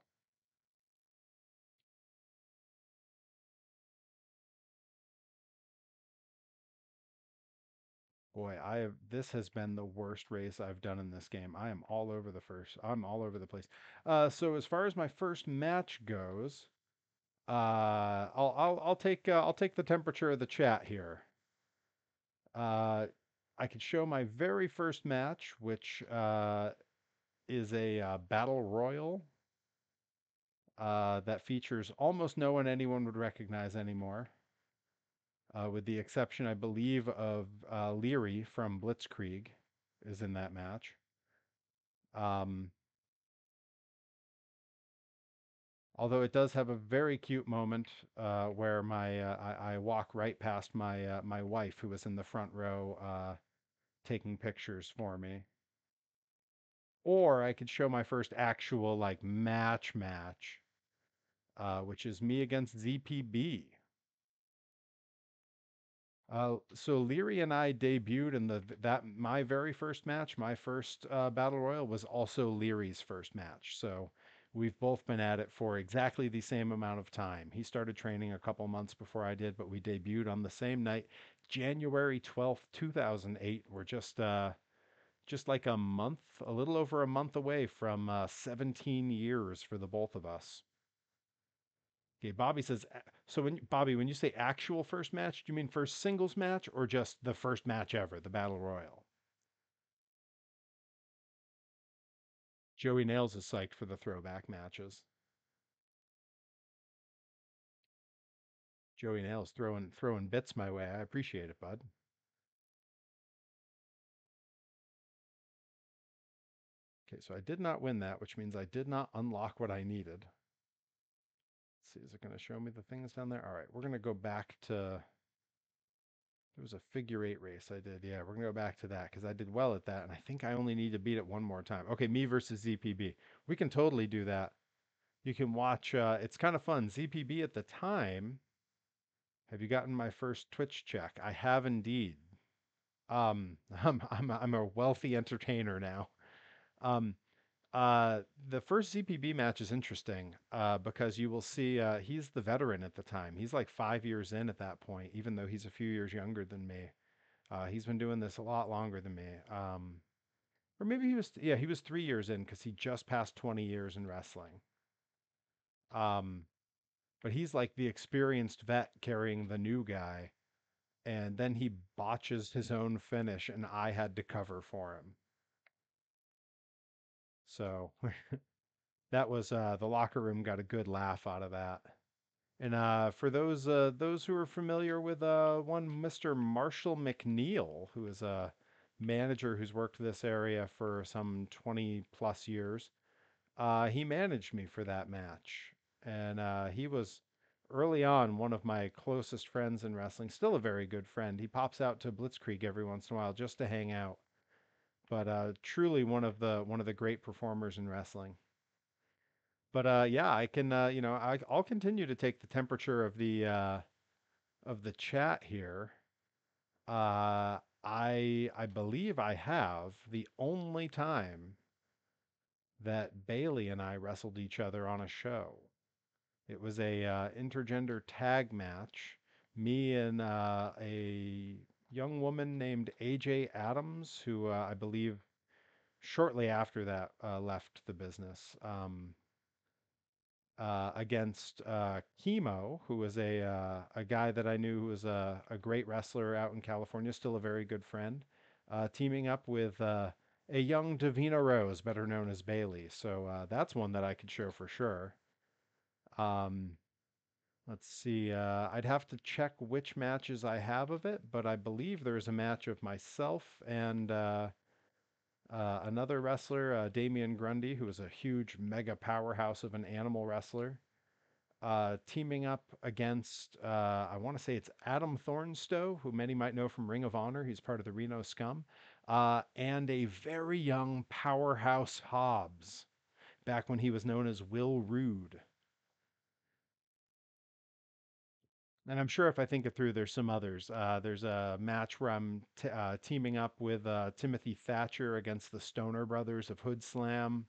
Boy, this has been the worst race I've done in this game. I'm all over the place. So as far as my first match goes, I'll take the temperature of the chat here. Uh, I could show my very first match, which is a battle royal that features almost no one anyone would recognize anymore, with the exception, I believe, of Leary from Blitzkrieg is in that match. Um, Although it does have a very cute moment where I walk right past my wife who was in the front row taking pictures for me. Or I could show my first actual like match, which is me against ZPB. So Leary and I debuted in that my very first match, my first battle royal was also Leary's first match. So we've both been at it for exactly the same amount of time. He started training a couple months before I did, but we debuted on the same night, January 12th, 2008. We're just like a month, a little over a month away from 17 years for the both of us. Okay, Bobby says, so when you say actual first match, do you mean first singles match or just the first match ever, the Battle Royal? Joey Nails is psyched for the throwback matches. Joey Nails throwing bits my way. I appreciate it, bud. Okay, so I did not win that, which means I did not unlock what I needed. see, is it going to show me the things down there? All right, we're going to go back to, there was a figure 8 race I did. Yeah, we're going to go back to that because I did well at that. And I think I only need to beat it one more time. Okay, me versus ZPB. We can totally do that. You can watch, it's kind of fun. ZPB at the time, have you gotten my first Twitch check? I have indeed. Um, I'm a wealthy entertainer now. Um, the first ZPB match is interesting because you will see he's the veteran at the time. He's like 5 years in at that point, even though he's a few years younger than me. He's been doing this a lot longer than me. Or maybe yeah, he was 3 years in because he just passed 20 years in wrestling. Um, but he's like the experienced vet carrying the new guy, and then he botches his own finish, and I had to cover for him. So that was the locker room got a good laugh out of that. And for those who are familiar with one Mr. Marshall McNeil, who is a manager who's worked this area for some 20 plus years, he managed me for that match, and he was early on one of my closest friends in wrestling. Still a very good friend. He pops out to Blitzkrieg every once in a while just to hang out, but truly one of the great performers in wrestling. But yeah, I can I'll continue to take the temperature of the chat here. I believe I have the only time that Bailey and I wrestled each other on a show. It was a intergender tag match. Me and a young woman named AJ Adams, who I believe shortly after that left the business. Against Chemo, who was a guy that I knew who was a great wrestler out in California, still a very good friend, teaming up with a young Davina Rose, better known as Bailey. So that's one that I could show for sure. Um, let's see. I'd have to check which matches I have of it, but I believe there's a match of myself and another wrestler, Damian Grundy, who is a huge mega powerhouse of an animal wrestler, teaming up against, I want to say it's Adam Thornstowe, who many might know from Ring of Honor. He's part of the Reno Scum, and a very young powerhouse Hobbs, back when he was known as Will Rude. And I'm sure if I think it through, there's some others. There's a match where I'm teaming up with Timothy Thatcher against the Stoner Brothers of Hood Slam.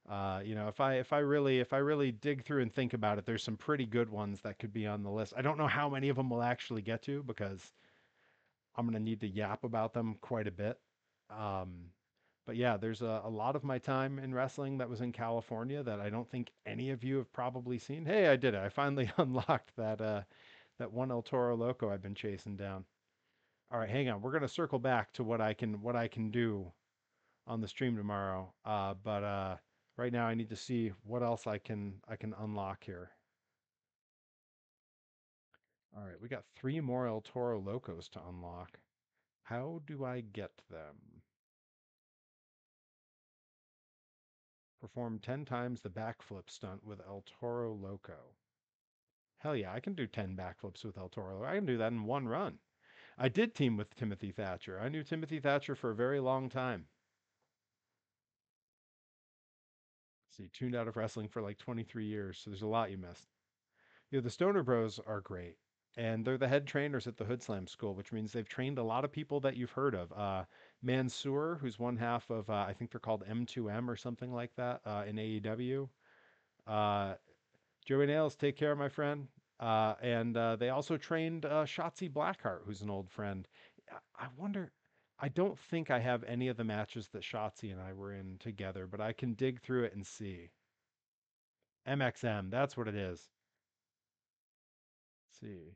If I really dig through and think about it, there's some pretty good ones that could be on the list. I don't know how many of them we'll actually get to because I'm gonna need to yap about them quite a bit. Um, but yeah, there's a lot of my time in wrestling that was in California that I don't think any of you have probably seen. Hey, I did it. I finally unlocked that one El Toro Loco I've been chasing down. All right, hang on. We're gonna circle back to what I can do on the stream tomorrow. But right now I need to see what else I can unlock here. All right, we got 3 more El Toro Locos to unlock. How do I get them? Perform 10 times the backflip stunt with El Toro Loco. Hell yeah, I can do 10 backflips with El Toro. I can do that in one run. I did team with Timothy Thatcher. I knew Timothy Thatcher for a very long time. See, tuned out of wrestling for like 23 years, so there's a lot you missed. The Stoner Bros are great. And they're the head trainers at the Hood Slam School, which means they've trained a lot of people that you've heard of. Mansoor, who's one half of, I think they're called M2M or something like that in AEW. Uh, Joey Nails, take care, my friend. And they also trained Shotzi Blackheart, who's an old friend. I wonder, I don't think I have any of the matches that Shotzi and I were in together, but I can dig through it and see. MXM, that's what it is. Let's see.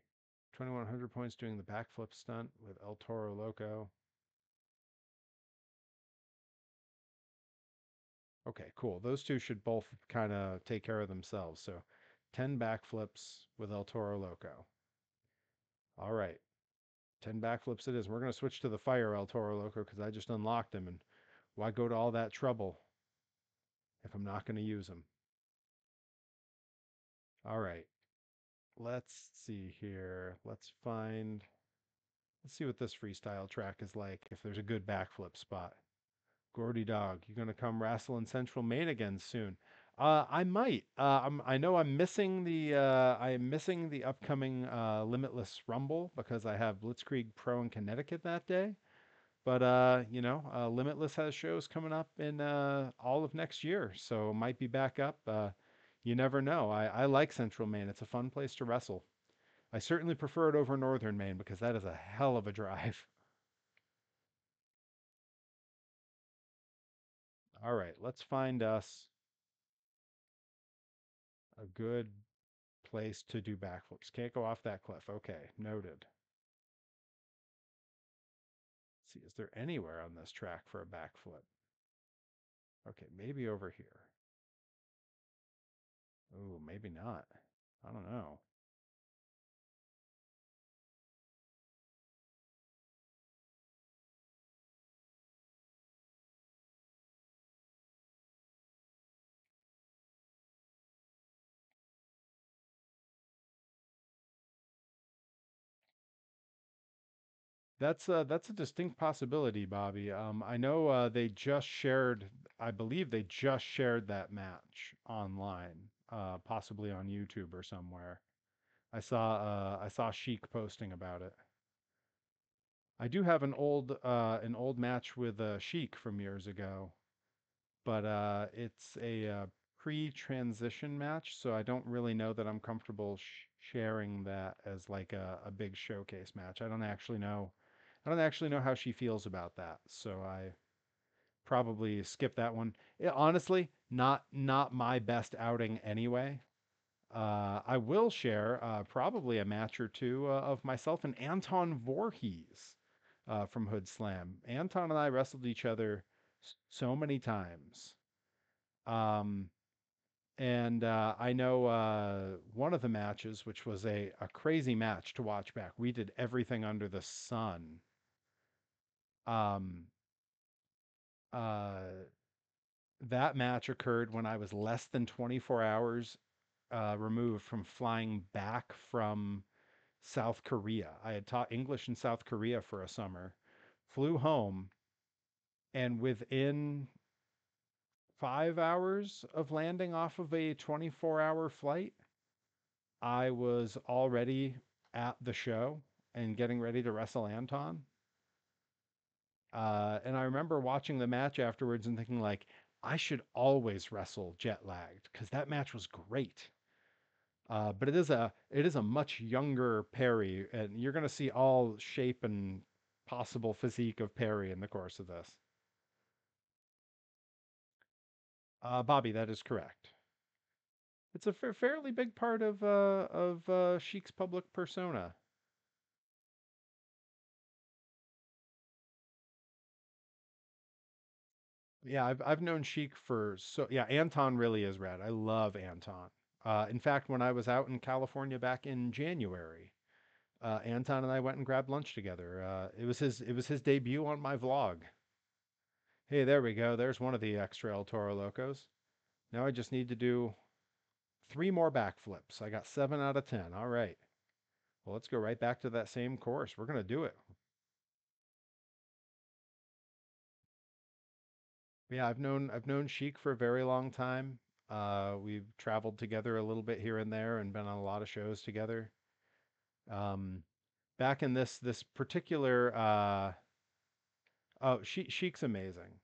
2,100 points doing the backflip stunt with El Toro Loco. Okay, cool. Those two should both kind of take care of themselves. So 10 backflips with El Toro Loco. All right. 10 backflips it is. We're going to switch to the fire El Toro Loco because I just unlocked him. And why go to all that trouble if I'm not going to use him? All right. Let's see here. Let's see what this freestyle track is like. If there's a good backflip spot. Gordy Dog, you gonna come wrestle in Central Maine again soon? I might. I know I am missing the upcoming Limitless Rumble because I have Blitzkrieg Pro in Connecticut that day. But Limitless has shows coming up in all of next year, so might be back up. You never know. I like Central Maine. It's a fun place to wrestle. I certainly prefer it over Northern Maine because that is a hell of a drive. All right, let's find us a good place to do backflips. Can't go off that cliff. Okay, noted. Let's see, is there anywhere on this track for a backflip? Okay, maybe over here. Oh, maybe not. I don't know. That's a distinct possibility, Bobby. I know I believe they just shared that match online, possibly on YouTube or somewhere. I saw Sheik posting about it. I do have an old match with Sheik from years ago, but it's a pre-transition match, so I don't really know that I'm comfortable sharing that as like a big showcase match. I don't actually know how she feels about that, so I probably skip that one. Honestly, not my best outing anyway. I will share probably a match or two of myself and Anton Voorhees from Hood Slam. Anton and I wrestled each other so many times. Um, and I know one of the matches, which was a crazy match to watch back. We did everything under the sun. Um, uh, that match occurred when I was less than 24 hours removed from flying back from South Korea. I had taught English in South Korea for a summer, flew home, and within 5 hours of landing off of a 24-hour flight, I was already at the show and getting ready to wrestle Anton. And I remember watching the match afterwards and thinking like, I should always wrestle jet lagged because that match was great. But it is a much younger Perry, and you're going to see all shape and possible physique of Perry in the course of this. Bobby, that is correct. It's a fairly big part of Sheik's public persona. Yeah, I've known Sheik for yeah. Anton really is rad. I love Anton. In fact, when I was out in California back in January, Anton and I went and grabbed lunch together. It was his debut on my vlog. Hey, there we go. There's one of the extra El Toro Locos. Now I just need to do three more backflips. I got 7 out of 10. All right. Well, let's go right back to that same course. We're gonna do it. Yeah, I've known Sheik for a very long time. We've traveled together a little bit here and there and been on a lot of shows together. Um, Back in this particular Sheik's amazing.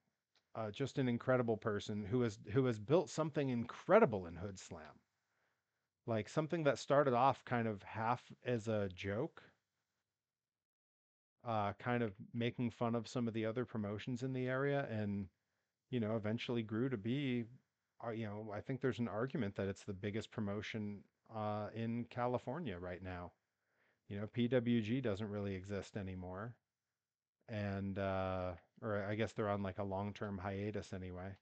Just an incredible person who has built something incredible in Hood Slam. Like something that started off kind of half as a joke, kind of making fun of some of the other promotions in the area, and eventually grew to be, I think there's an argument that it's the biggest promotion in California right now. PWG doesn't really exist anymore, and or I guess they're on like a long-term hiatus anyway.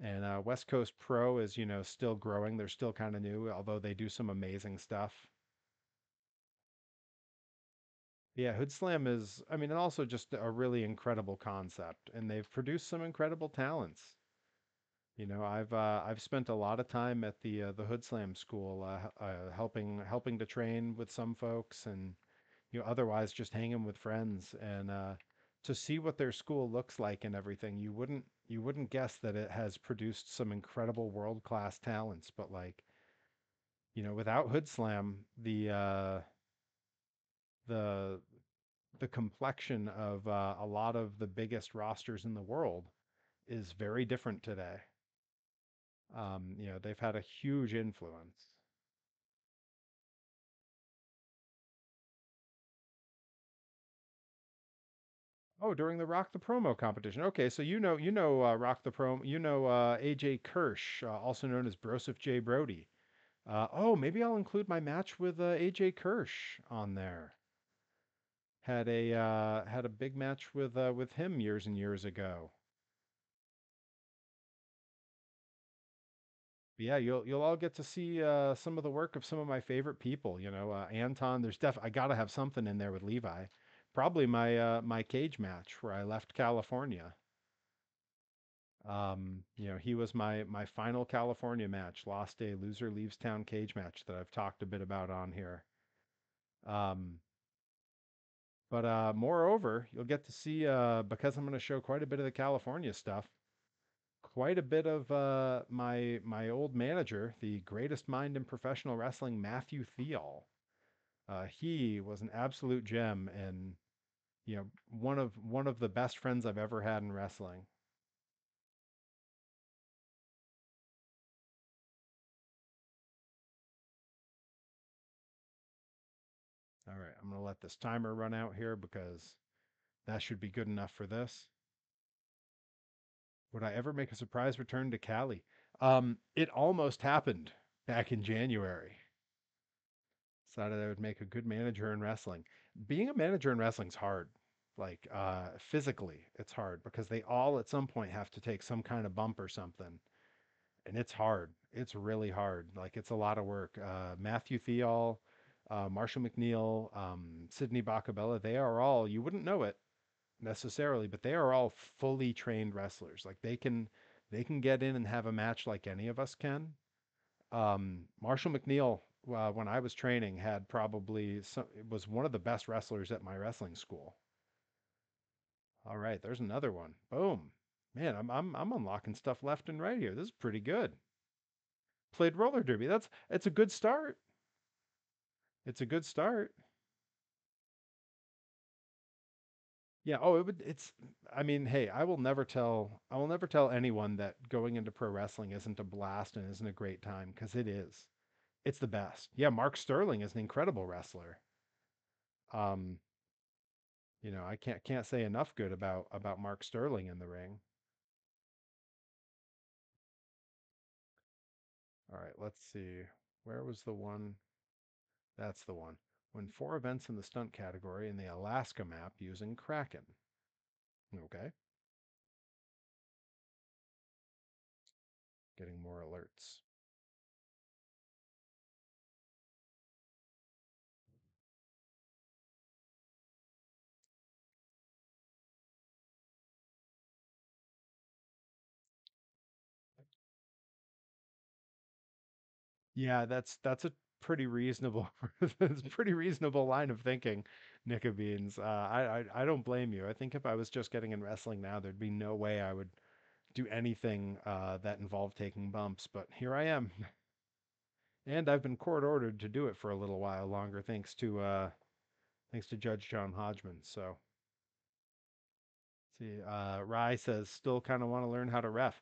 And West Coast Pro is, still growing. They're still kind of new, although they do some amazing stuff. Yeah, Hood Slam is, I mean, and also just a really incredible concept, and they've produced some incredible talents. I've spent a lot of time at the Hood Slam school, helping to train with some folks, and otherwise just hanging with friends, and to see what their school looks like and everything. You wouldn't guess that it has produced some incredible world class talents, but like without Hood Slam, the the complexion of a lot of the biggest rosters in the world is very different today. They've had a huge influence. Oh, during the Rock the Promo competition. Okay, so Rock the Promo, AJ Kirsch, also known as Broseph J. Brody. Oh, maybe I'll include my match with AJ Kirsch on there. Had a big match with him years and years ago. But yeah, you'll all get to see some of the work of some of my favorite people. Anton. I gotta have something in there with Levi. Probably my cage match where I left California. He was my final California match, lost a loser leaves town cage match that I've talked a bit about on here. Um, but moreover, you'll get to see because I'm going to show quite a bit of the California stuff, quite a bit of my old manager, the greatest mind in professional wrestling, Matthew Thiel. He was an absolute gem and one of the best friends I've ever had in wrestling. All right, I'm going to let this timer run out here because that should be good enough for this. Would I ever make a surprise return to Cali? It almost happened back in January. Decided I would make a good manager in wrestling. Being a manager in wrestling is hard. Like physically, it's hard because they all at some point have to take some kind of bump or something. And it's hard. It's really hard. Like it's a lot of work. Matthew Thial, Marshall McNeil, Sydney Bacabella, they are all, you wouldn't know it necessarily, but they are all fully trained wrestlers. Like they can get in and have a match like any of us can. Marshall McNeil, when I was training, had probably was one of the best wrestlers at my wrestling school. All right, there's another one. Boom. Man, I'm unlocking stuff left and right here. This is pretty good. Played roller derby. It's a good start. It's a good start. Yeah, it's I mean, hey, I will never tell anyone that going into pro wrestling isn't a blast and isn't a great time because it is. It's the best. Yeah, Mark Sterling is an incredible wrestler. Um, I can't say enough good about Mark Sterling in the ring. All right, let's see. Where was the one? That's the one. Win four events in the stunt category in the Alaska map using Kraken. Okay, getting more alerts. Yeah, that's a pretty reasonable that's a pretty reasonable line of thinking, Nika Beans. I don't blame you. I think if I was just getting in wrestling now, there'd be no way I would do anything that involved taking bumps. But here I am, and I've been court ordered to do it for a little while longer, thanks to Judge John Hodgman. So, see, Rye says still kind of want to learn how to ref.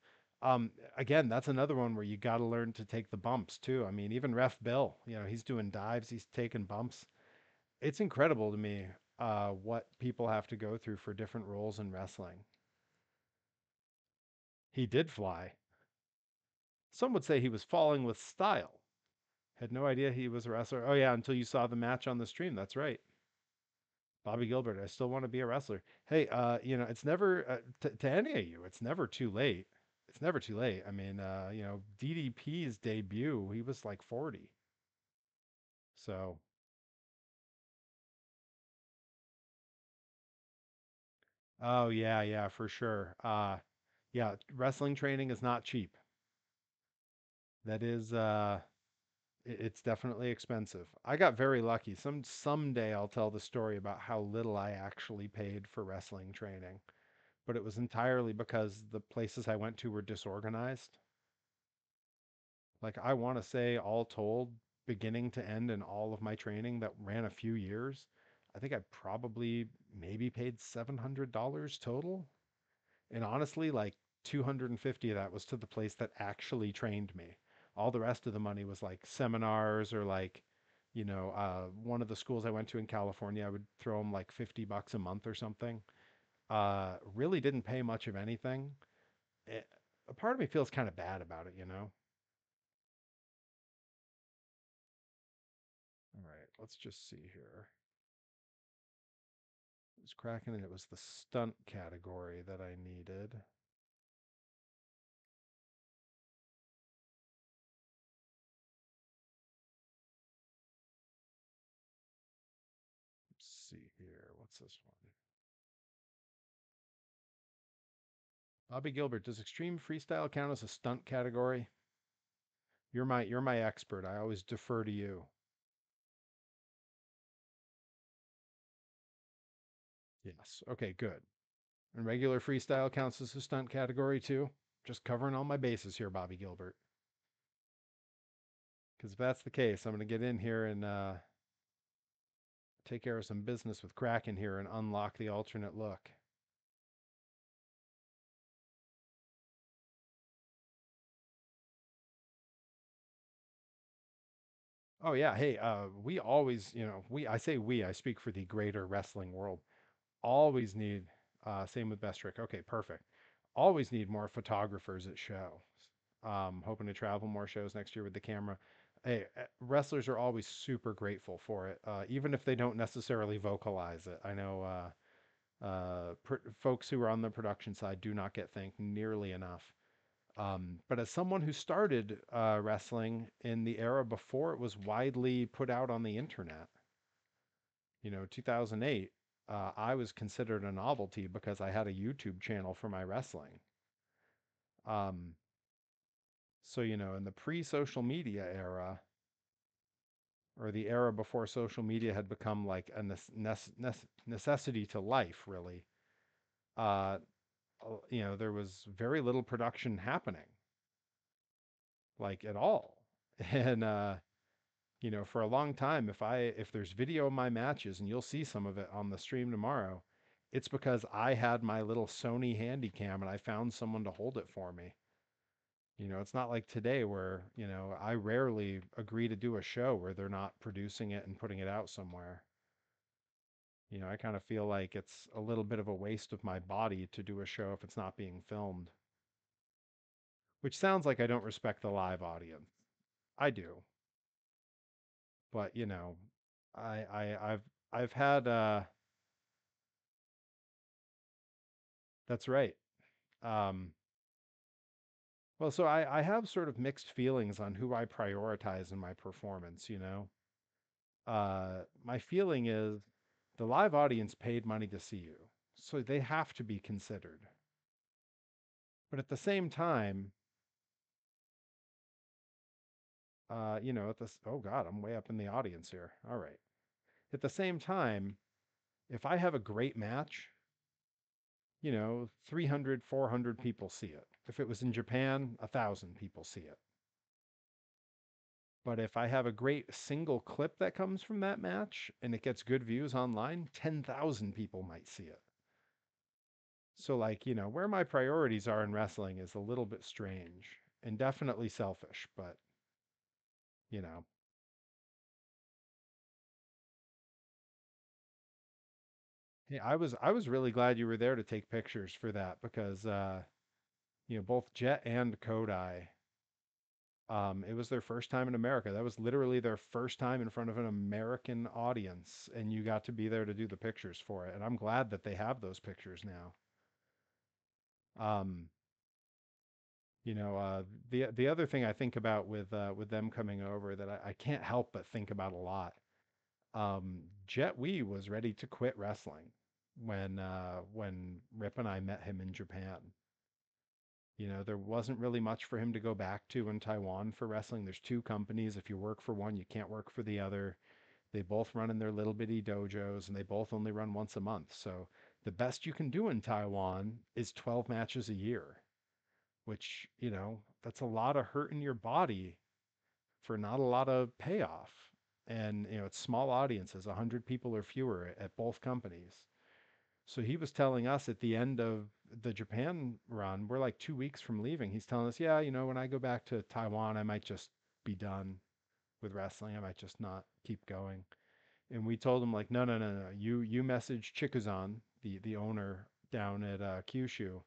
Again, that's another one where you got to learn to take the bumps too. I mean, even Ref Bill, he's doing dives, he's taking bumps. It's incredible to me what people have to go through for different roles in wrestling. He did fly. Some would say he was falling with style. Had no idea he was a wrestler. Oh yeah, until you saw the match on the stream. That's right. Bobby Gilbert, I still want to be a wrestler. Hey, it's never to any of you. It's never too late. It's never too late. I mean, DDP's debut, he was like 40. So, oh yeah, yeah, for sure. Yeah, wrestling training is not cheap. That is it's definitely expensive. I got very lucky. Someday I'll tell the story about how little I actually paid for wrestling training, but it was entirely because the places I went to were disorganized. Like I want to say all told, beginning to end in all of my training that ran a few years, I think I probably maybe paid $700 total. And honestly, like 250 of that was to the place that actually trained me. All the rest of the money was like seminars or like, one of the schools I went to in California, I would throw them like $50 a month or something. Really didn't pay much of anything. A part of me feels kind of bad about it. All right, let's just see here. It was cracking and it was the stunt category that I needed. Let's see here. What's this one? Bobby Gilbert, does extreme freestyle count as a stunt category? You're my expert. I always defer to you. Yes. Okay, good. And regular freestyle counts as a stunt category too? Just covering all my bases here, Bobby Gilbert. Because if that's the case, I'm going to get in here and take care of some business with Kraken here and unlock the alternate look. Oh yeah, hey, we always, I say we, I speak for the greater wrestling world. Always need, same with Best Trick. Okay, perfect. Always need more photographers at show. Hoping to travel more shows next year with the camera. Hey, wrestlers are always super grateful for it, even if they don't necessarily vocalize it. I know folks who are on the production side do not get thanked nearly enough. But as someone who started wrestling in the era before it was widely put out on the internet, 2008, I was considered a novelty because I had a YouTube channel for my wrestling. Um, so, in the pre social media era, or the era before social media had become like a necessity to life, really, uh, there was very little production happening, like at all. And, for a long time, if there's video of my matches, and you'll see some of it on the stream tomorrow, it's because I had my little Sony Handycam and I found someone to hold it for me. It's not like today where, I rarely agree to do a show where they're not producing it and putting it out somewhere. I kind of feel like it's a little bit of a waste of my body to do a show if it's not being filmed, which sounds like I don't respect the live audience. I do, but I've had that's right. Um, well, so I have sort of mixed feelings on who I prioritize in my performance. My feeling is the live audience paid money to see you, so they have to be considered. But at the same time, at this, oh God, I'm way up in the audience here. All right. At the same time, if I have a great match, 300, 400 people see it. If it was in Japan, 1,000 people see it. But if I have a great single clip that comes from that match and it gets good views online, 10,000 people might see it. So, like, where my priorities are in wrestling is a little bit strange and definitely selfish, but, you know, hey, I was really glad you were there to take pictures for that because, both Jet and Kodai, it was their first time in America. That was literally their first time in front of an American audience, and you got to be there to do the pictures for it. And I'm glad that they have those pictures now. Um, the other thing I think about with them coming over that I can't help but think about a lot. Jet Li was ready to quit wrestling when Rip and I met him in Japan. There wasn't really much for him to go back to in Taiwan for wrestling. There's two companies. If you work for one, you can't work for the other. They both run in their little bitty dojos and they both only run once a month. So the best you can do in Taiwan is 12 matches a year, which, that's a lot of hurt in your body for not a lot of payoff. And, it's small audiences, 100 people or fewer at both companies. So he was telling us at the end of the Japan run, we're like 2 weeks from leaving. He's telling us, yeah, when I go back to Taiwan, I might just be done with wrestling. I might just not keep going. And we told him like, no, no, no, no. You message Chikuzan, the owner down at Kyushu.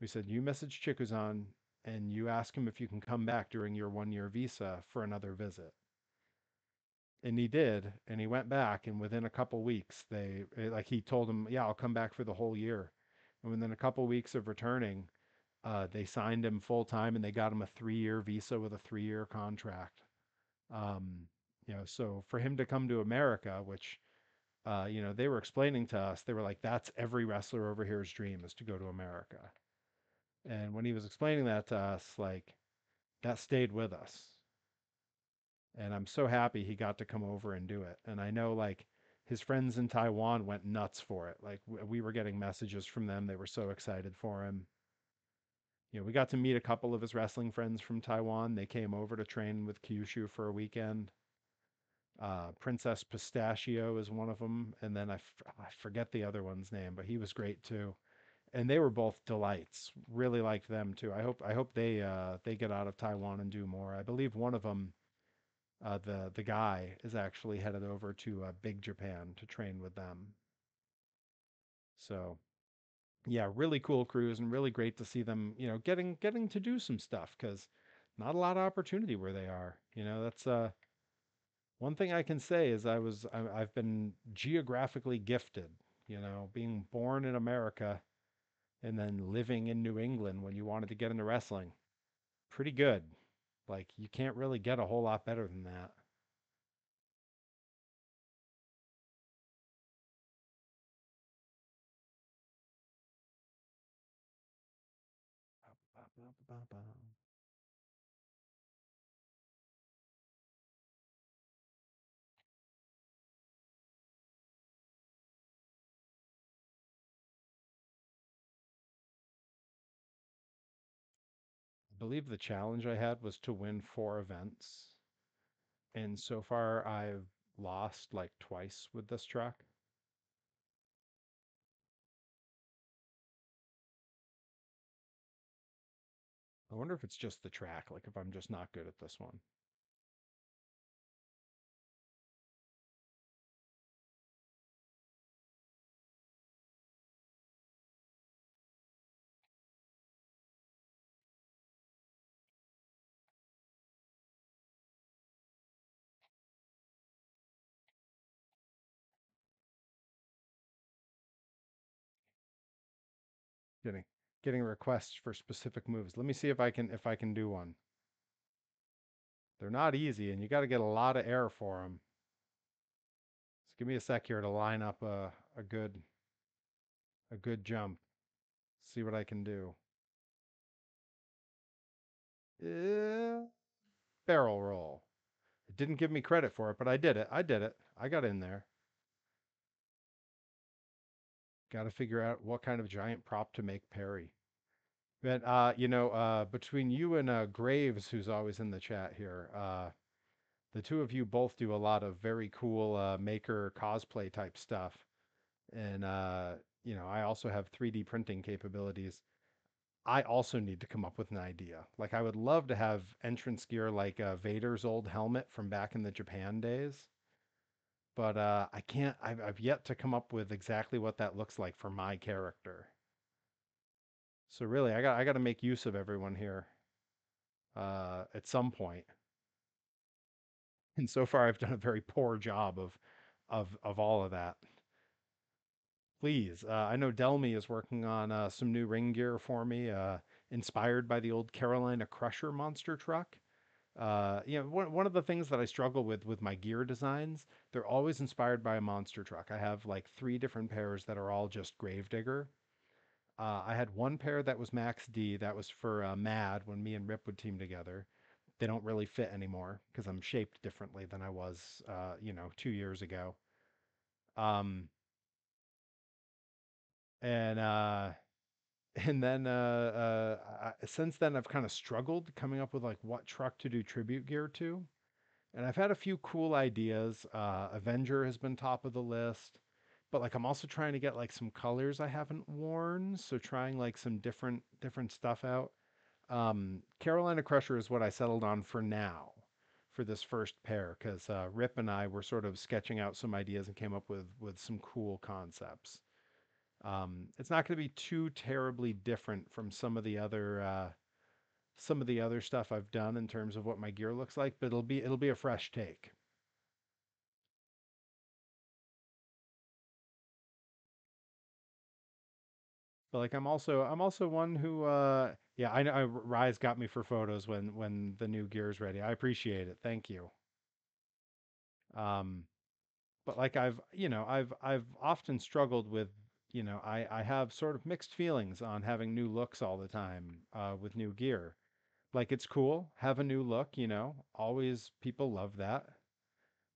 We said you message Chikuzan and you ask him if you can come back during your 1 year visa for another visit. And he did, and he went back, and within a couple weeks, like he told him, yeah, I'll come back for the whole year. And within a couple weeks of returning, they signed him full time, and they got him a 3 year visa with a 3 year contract. Um, so for him to come to America, which they were explaining to us, they were like, that's every wrestler over here's dream is to go to America. And when he was explaining that to us, like that stayed with us. And I'm so happy he got to come over and do it. And I know like his friends in Taiwan went nuts for it. Like we were getting messages from them. They were so excited for him. We got to meet a couple of his wrestling friends from Taiwan. They came over to train with Kyushu for a weekend. Princess Pistachio is one of them, and then I forget the other one's name, but he was great too. And they were both delights. Really liked them too. I hope they get out of Taiwan and do more. I believe one of them, the guy, is actually headed over to Big Japan to train with them. So yeah, really cool cruise and really great to see them, getting to do some stuff because not a lot of opportunity where they are. That's one thing I can say is I've been geographically gifted, being born in America and then living in New England when you wanted to get into wrestling. Pretty good. Like you can't really get a whole lot better than that. I believe the challenge I had was to win 4 events, and so far I've lost like twice with this truck. I wonder if it's just the track, like if I'm just not good at this one. Getting getting requests for specific moves. Let me see if I can do one. They're not easy, and you got to get a lot of air for them. Just give me a sec here to line up a good jump. See what I can do. Eh, barrel roll. It didn't give me credit for it, but I did it. I did it. I got in there. Got to figure out what kind of giant prop to make Perry. But between you and Graves, who's always in the chat here, the two of you both do a lot of very cool maker cosplay type stuff. And I also have 3D printing capabilities. I also need to come up with an idea. Like I would love to have entrance gear like Vader's old helmet from back in the Japan days, but I can't. I've yet to come up with exactly what that looks like for my character. So really, I got to make use of everyone here at some point. And so far, I've done a very poor job of all of that. Please, I know Delmy is working on some new ring gear for me, inspired by the old Carolina Crusher monster truck. One of the things that I struggle with my gear designs, they're always inspired by a monster truck. I have like 3 different pairs that are all just Gravedigger. I had one pair that was Max D. That was for Mad when me and Rip would team together. They don't really fit anymore because I'm shaped differently than I was, 2 years ago. Um, and and then since then I've kind of struggled coming up with like what truck to do tribute gear to. And I've had a few cool ideas. Avenger has been top of the list, but like I'm also trying to get like some colors I haven't worn, so trying like some different stuff out. Carolina Crusher is what I settled on for now for this first pair because Rip and I were sort of sketching out some ideas and came up with some cool concepts. It's not going to be too terribly different from some of the other stuff I've done in terms of what my gear looks like, but it'll be a fresh take. But like I'm also one who yeah, I know Rise got me for photos when the new gear is ready. I appreciate it. Thank you. Um but like I've often struggled with, I have sort of mixed feelings on having new looks all the time with new gear. Like it's cool, have a new look, always people love that.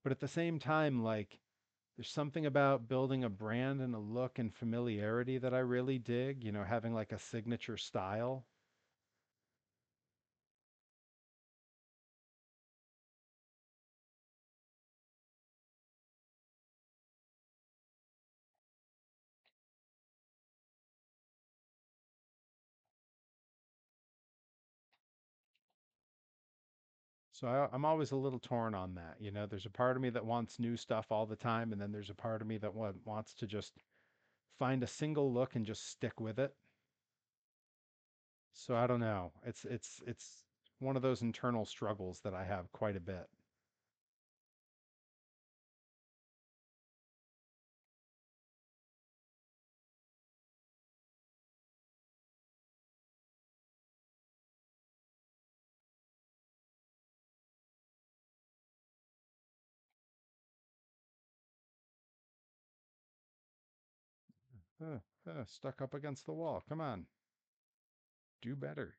But at the same time, like there's something about building a brand and a look and familiarity that I really dig, having like a signature style. So I'm always a little torn on that. There's a part of me that wants new stuff all the time, and then there's a part of me that wants to just find a single look and just stick with it. So I don't know. It's one of those internal struggles that I have quite a bit. Stuck up against the wall. Come on, do better.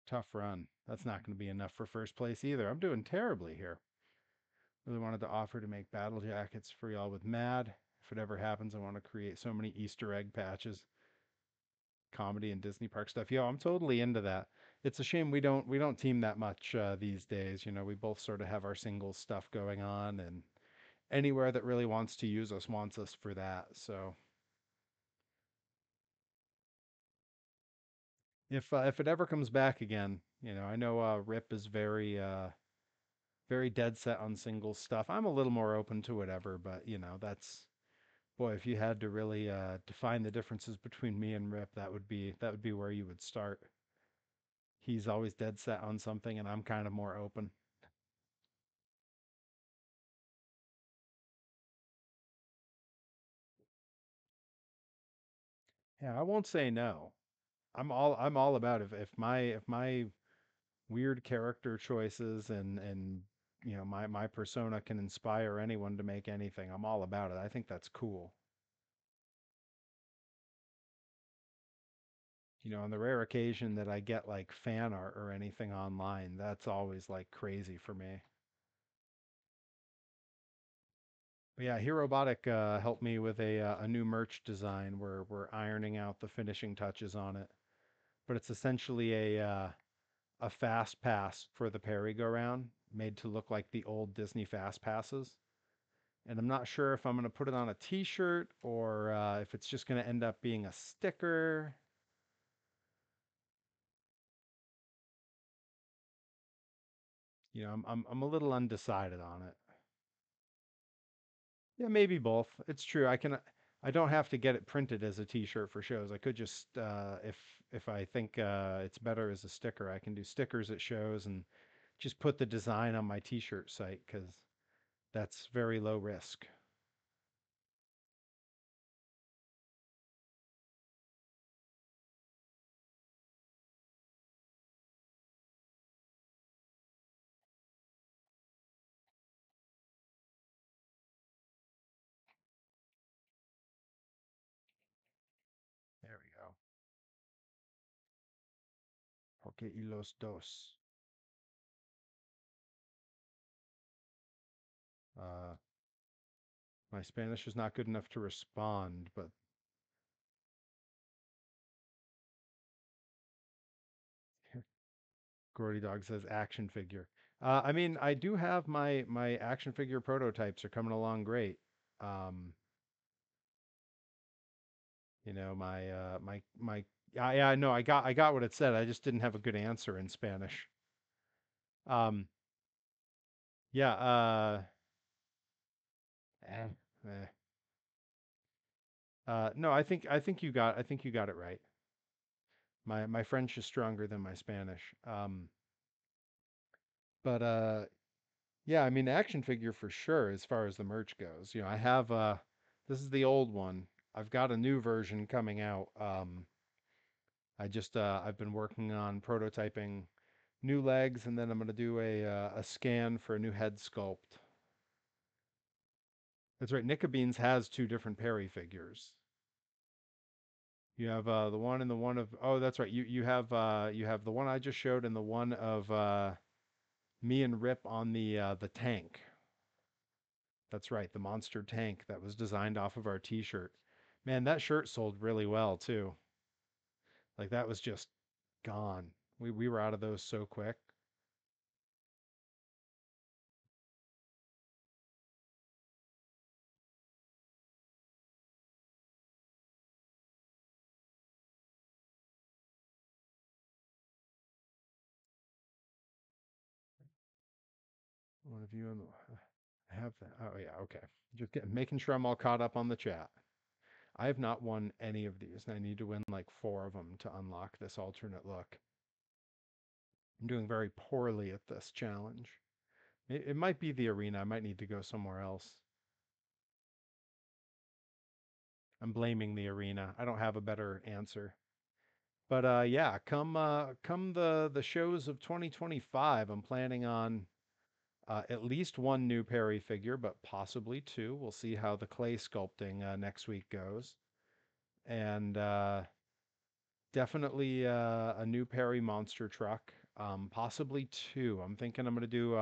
Tough run. That's not going to be enough for first place either. I'm doing terribly here. Really wanted to offer to make battle jackets for y'all with Mad. If it ever happens, I want to create so many Easter egg patches, comedy and Disney park stuff. Yo, I'm totally into that. It's a shame we don't team that much these days. We both sort of have our single stuff going on, and anywhere that really wants to use us wants us for that. So if it ever comes back again, I know Rip is very dead set on single stuff. I'm a little more open to whatever, but that's boy, if you had to really define the differences between me and Rip, that would be where you would start. He's always dead set on something, and I'm kind of more open. Yeah, I won't say no. I'm all about if my weird character choices and my persona can inspire anyone to make anything. I'm all about it. I think that's cool. On the rare occasion that I get like fan art or anything online, that's always like crazy for me. But yeah, Herobotic helped me with a new merch design where we're ironing out the finishing touches on it. But it's essentially a fast pass for the Perry-go-round, made to look like the old Disney fast passes. And I'm not sure if I'm going to put it on a T-shirt or if it's just going to end up being a sticker. I'm a little undecided on it. Yeah, maybe both. It's true. I don't have to get it printed as a T-shirt for shows. I could just, if I think it's better as a sticker, I can do stickers at shows and just put the design on my T-shirt site because that's very low risk. There we go. Porque y los dos. Uh, my Spanish is not good enough to respond, but Gordy Dog says action figure. I mean, I do have my action figure prototypes are coming along great. Um, my yeah, no, I got what it said. I just didn't have a good answer in Spanish. Um, yeah, eh, eh. No, I think you got it right. My French is stronger than my Spanish. But yeah, I mean action figure for sure as far as the merch goes. I have this is the old one. I've got a new version coming out. I've been working on prototyping new legs, and then I'm gonna do a scan for a new head sculpt. That's right. Nickabeans has two different Perry figures. You have the one and the one of oh that's right. You have the one I just showed and the one of me and Rip on the tank. That's right, the monster tank that was designed off of our T-shirt. Man, that shirt sold really well too. Like that was just gone. We were out of those so quick. One of you in the I have that. Oh yeah, okay. Just making sure I'm all caught up on the chat. I have not won any of these, and I need to win like four of them to unlock this alternate look. I'm doing very poorly at this challenge. It might be the arena. I might need to go somewhere else. I'm blaming the arena. I don't have a better answer. But yeah, come the shows of 2025, I'm planning on at least one new Perry figure, but possibly two. We'll see how the clay sculpting next week goes. And definitely a new Perry monster truck, possibly two. I'm thinking I'm going to do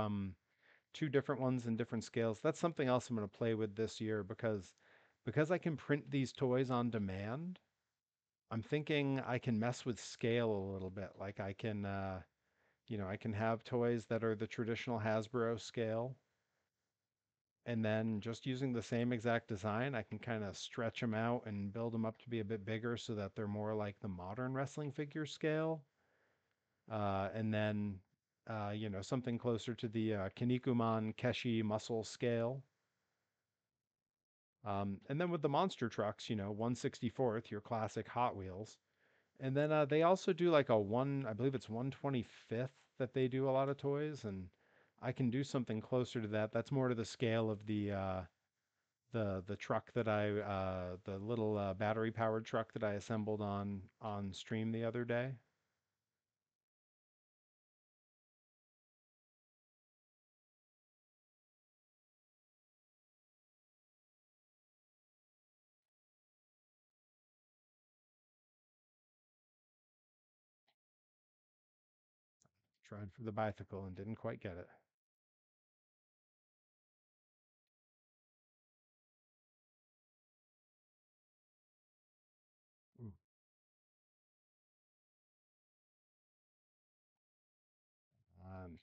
two different ones in different scales. That's something else I'm going to play with this year because I can print these toys on demand. I'm thinking I can mess with scale a little bit. Like I can have toys that are the traditional Hasbro scale, and then just using the same exact design, I can kind of stretch them out and build them up to be a bit bigger so that they're more like the modern wrestling figure scale. And then, something closer to the Kinnikuman Keshi muscle scale. And then with the monster trucks, 1/64th, your classic Hot Wheels. And then they also do like I believe it's 1/25th that they do a lot of toys, and I can do something closer to that. That's more to the scale of the truck the little battery powered truck that I assembled on stream the other day. Tried for the bicycle and didn't quite get it. Ooh, um,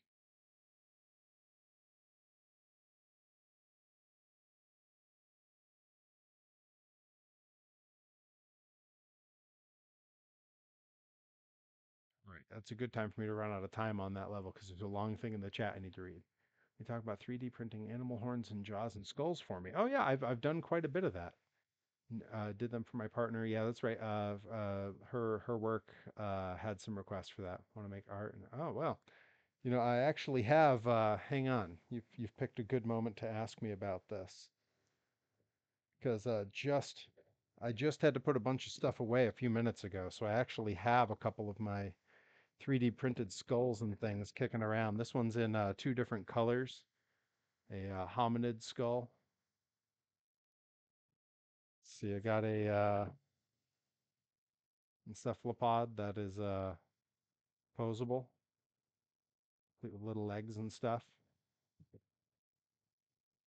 right. That's a good time for me to run out of time on that level because there's a long thing in the chat I need to read. We talk about 3D printing animal horns and jaws and skulls for me. Oh yeah, I've done quite a bit of that. Did them for my partner. Yeah, that's right. Her work had some requests for that. Want to make art? And, oh well, I actually have. Hang on, you've picked a good moment to ask me about this because just I just had to put a bunch of stuff away a few minutes ago, so I actually have a couple of my 3D printed skulls and things kicking around. This one's in two different colors, a hominid skull. See, I got a cephalopod that is posable with little legs and stuff.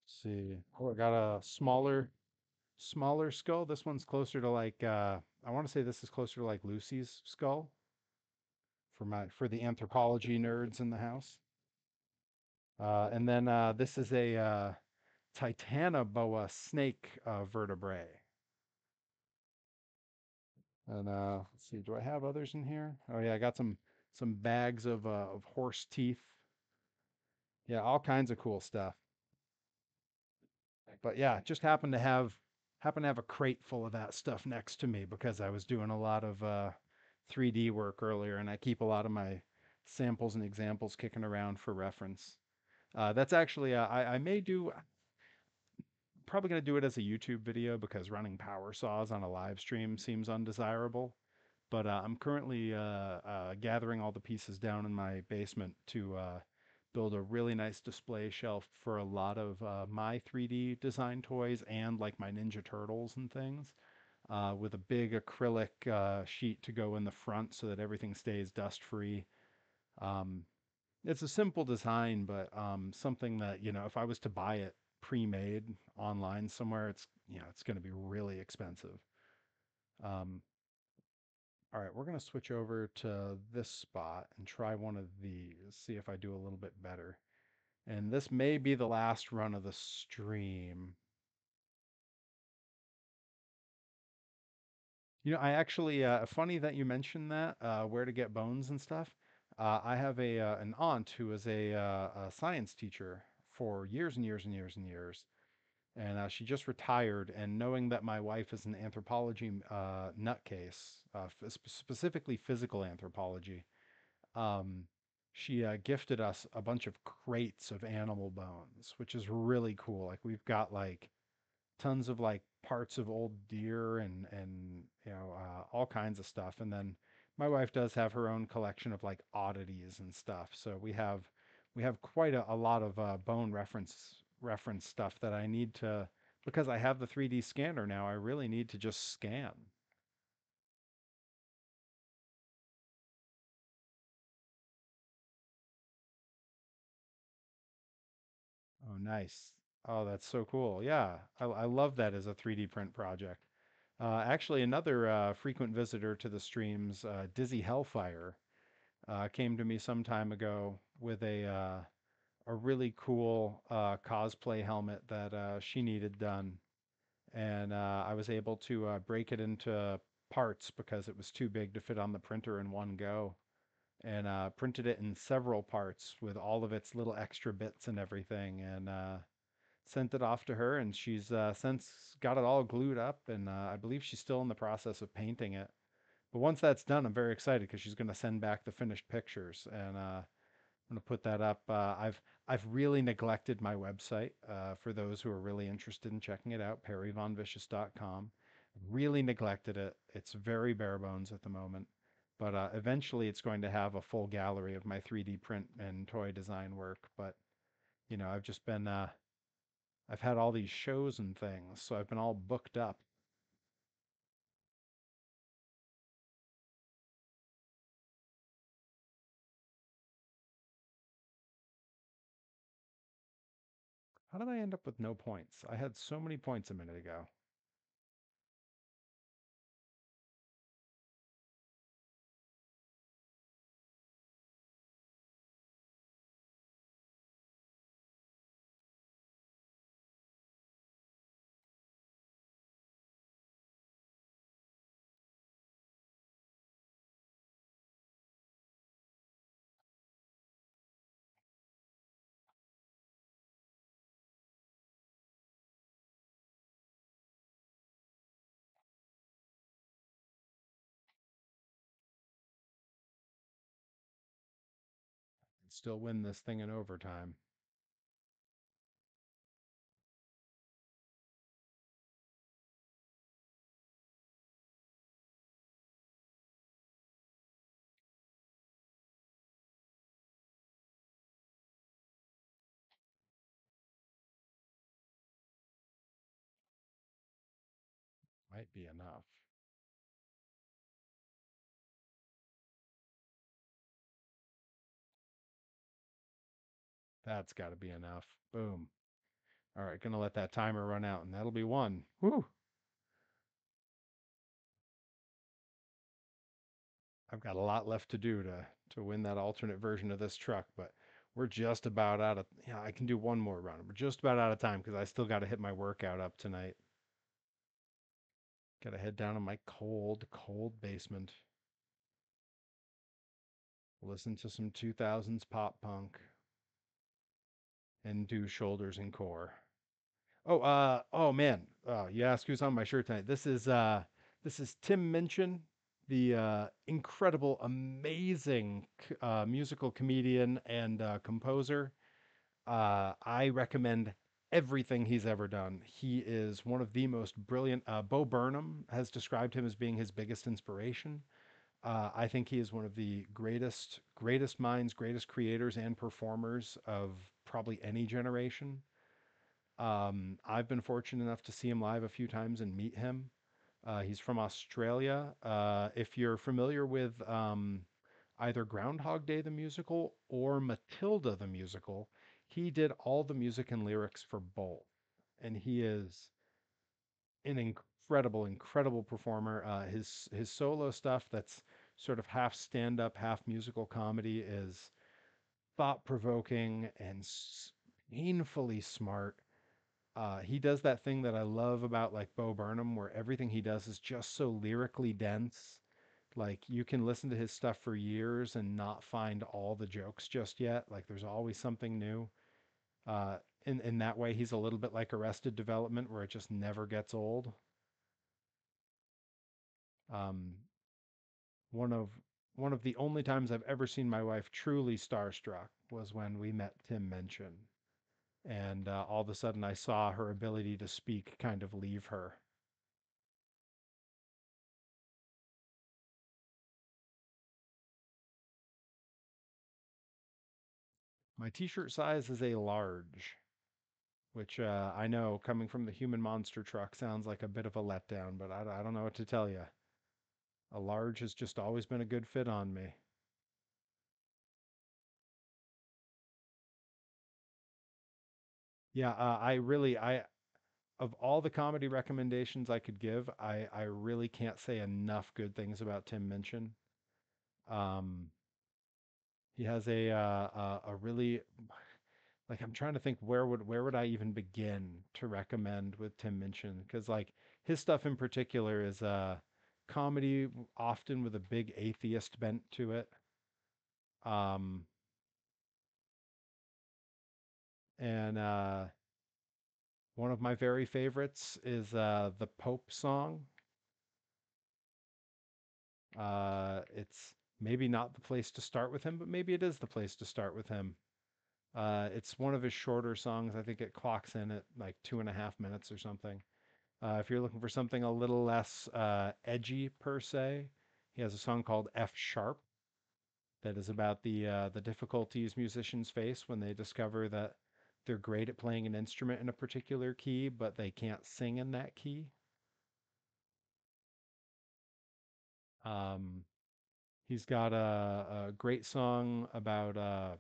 See, oh, I got a smaller skull. This one's closer to like I want to say this is closer to like Lucy's skull for the anthropology nerds in the house. And then this is a Titanoboa snake vertebrae. And let's see, do I have others in here? Oh yeah, I got some bags of horse teeth. Yeah, all kinds of cool stuff. But yeah, just happened to have a crate full of that stuff next to me because I was doing a lot of 3D work earlier, and I keep a lot of my samples and examples kicking around for reference. That's actually I may do probably going to do it as a YouTube video because running power saws on a live stream seems undesirable. But I'm currently gathering all the pieces down in my basement to build a really nice display shelf for a lot of my 3D design toys and like my Ninja Turtles and things, with a big acrylic sheet to go in the front so that everything stays dust free. Um, it's a simple design, but something that, if I was to buy it pre-made online somewhere, it's going to be really expensive. Um, all right, we're going to switch over to this spot and try one of these, see if I do a little bit better. And this may be the last run of the stream. I actually, funny that you mentioned that, where to get bones and stuff. I have an aunt who was a science teacher for years and years and years and years. And she just retired. And knowing that my wife is an anthropology nutcase, specifically physical anthropology, um, she gifted us a bunch of crates of animal bones, which is really cool. Like we've got like tons of like parts of old deer and all kinds of stuff. And then my wife does have her own collection of like oddities and stuff. So we have quite a lot of bone reference stuff that I need to because I have the 3D scanner now. I really need to just scan. Oh, nice. Oh, that's so cool. Yeah, I love that as a 3D print project. Actually, another frequent visitor to the streams, Dizzy Hellfire, came to me some time ago with a really cool cosplay helmet that she needed done, and I was able to break it into parts because it was too big to fit on the printer in one go, and printed it in several parts with all of its little extra bits and everything, and sent it off to her, and she's since got it all glued up, and I believe she's still in the process of painting it. But once that's done, I'm very excited because she's going to send back the finished pictures, and I'm going to put that up. I've really neglected my website for those who are really interested in checking it out, perryvonvicious.com. Really neglected it. It's very bare bones at the moment, but eventually it's going to have a full gallery of my 3D print and toy design work. But I've just been I've had all these shows and things, so I've been all booked up. How did I end up with no points? I had so many points a minute ago. Still win this thing in overtime. Might be enough. That's got to be enough. Boom. All right, gonna let that timer run out, and that'll be one. Whew. I've got a lot left to do to win that alternate version of this truck, but we're just about out of. Yeah, I can do one more run. We're just about out of time because I still got to hit my workout up tonight. Got to head down to my cold, cold basement. Listen to some 2000s pop punk and do shoulders and core. Oh man. You ask who's on my shirt tonight. This is Tim Minchin, the incredible, amazing musical comedian and composer. I recommend everything he's ever done. He is one of the most brilliant. Bo Burnham has described him as being his biggest inspiration. I think he is one of the greatest minds, greatest creators and performers of probably any generation. I've been fortunate enough to see him live a few times and meet him. He's from Australia. If you're familiar with either Groundhog Day the musical or Matilda the musical, he did all the music and lyrics for both. And he is an incredible, incredible performer. His solo stuff that's sort of half stand up, half musical comedy is thought provoking and painfully smart. He does that thing that I love about like Bo Burnham, where everything he does is just so lyrically dense. Like you can listen to his stuff for years and not find all the jokes just yet. Like there's always something new. Uh, in that way, he's a little bit like Arrested Development, where it just never gets old. Um, one of one of the only times I've ever seen my wife truly starstruck was when we met Tim Minchin, and all of a sudden I saw her ability to speak kind of leave her. My t-shirt size is a large, which I know coming from the human monster truck sounds like a bit of a letdown, but I don't know what to tell you. A large has just always been a good fit on me. Yeah, I of all the comedy recommendations I could give, I really can't say enough good things about Tim Minchin. Um, he has a really like I'm trying to think where would I even begin to recommend with Tim Minchin because like his stuff in particular is comedy often with a big atheist bent to it. Um, and one of my very favorites is the Pope song. It's maybe not the place to start with him, but maybe it is the place to start with him. It's one of his shorter songs. I think it clocks in at like 2.5 minutes or something. If you're looking for something a little less edgy per se, he has a song called F sharp that is about the difficulties musicians face when they discover that they're great at playing an instrument in a particular key, but they can't sing in that key. Um, he's got a great song about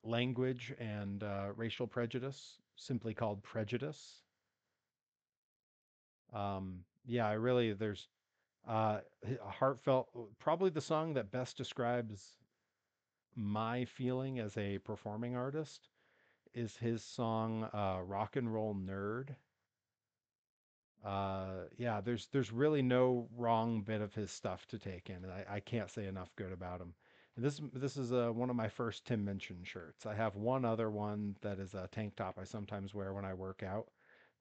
language and racial prejudice, simply called Prejudice. Yeah, I really, there's a heartfelt, probably the song that best describes my feeling as a performing artist is his song Rock and Roll Nerd. Yeah, there's really no wrong bit of his stuff to take in, and I can't say enough good about him. And this is one of my first Tim Minchin shirts. I have one other one that is a tank top I sometimes wear when I work out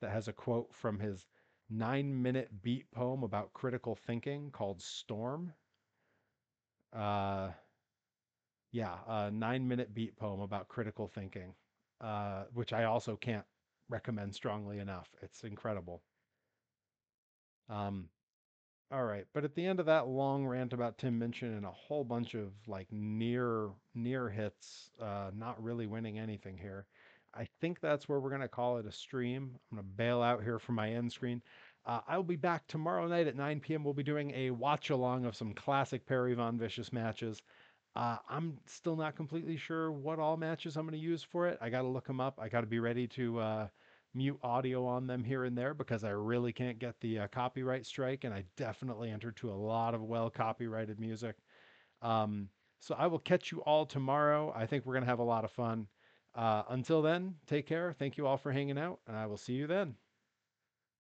that has a quote from his 9-minute beat poem about critical thinking called Storm. Uh, Yeah, a 9-minute beat poem about critical thinking, which I also can't recommend strongly enough. It's incredible. Um, all right, but at the end of that long rant about Tim Minchin and a whole bunch of like near hits, not really winning anything here, I think that's where we're gonna call it a stream. I'm gonna bail out here from my end screen. I'll be back tomorrow night at 9 p.m. We'll be doing a watch along of some classic Perry Von Vicious matches. I'm still not completely sure what all matches I'm going to use for it. I got to look them up. I got to be ready to mute audio on them here and there because I really can't get the copyright strike, and I definitely entered to a lot of well copyrighted music. Um, so I will catch you all tomorrow. I think we're going to have a lot of fun. Until then, take care. Thank you all for hanging out, and I will see you then.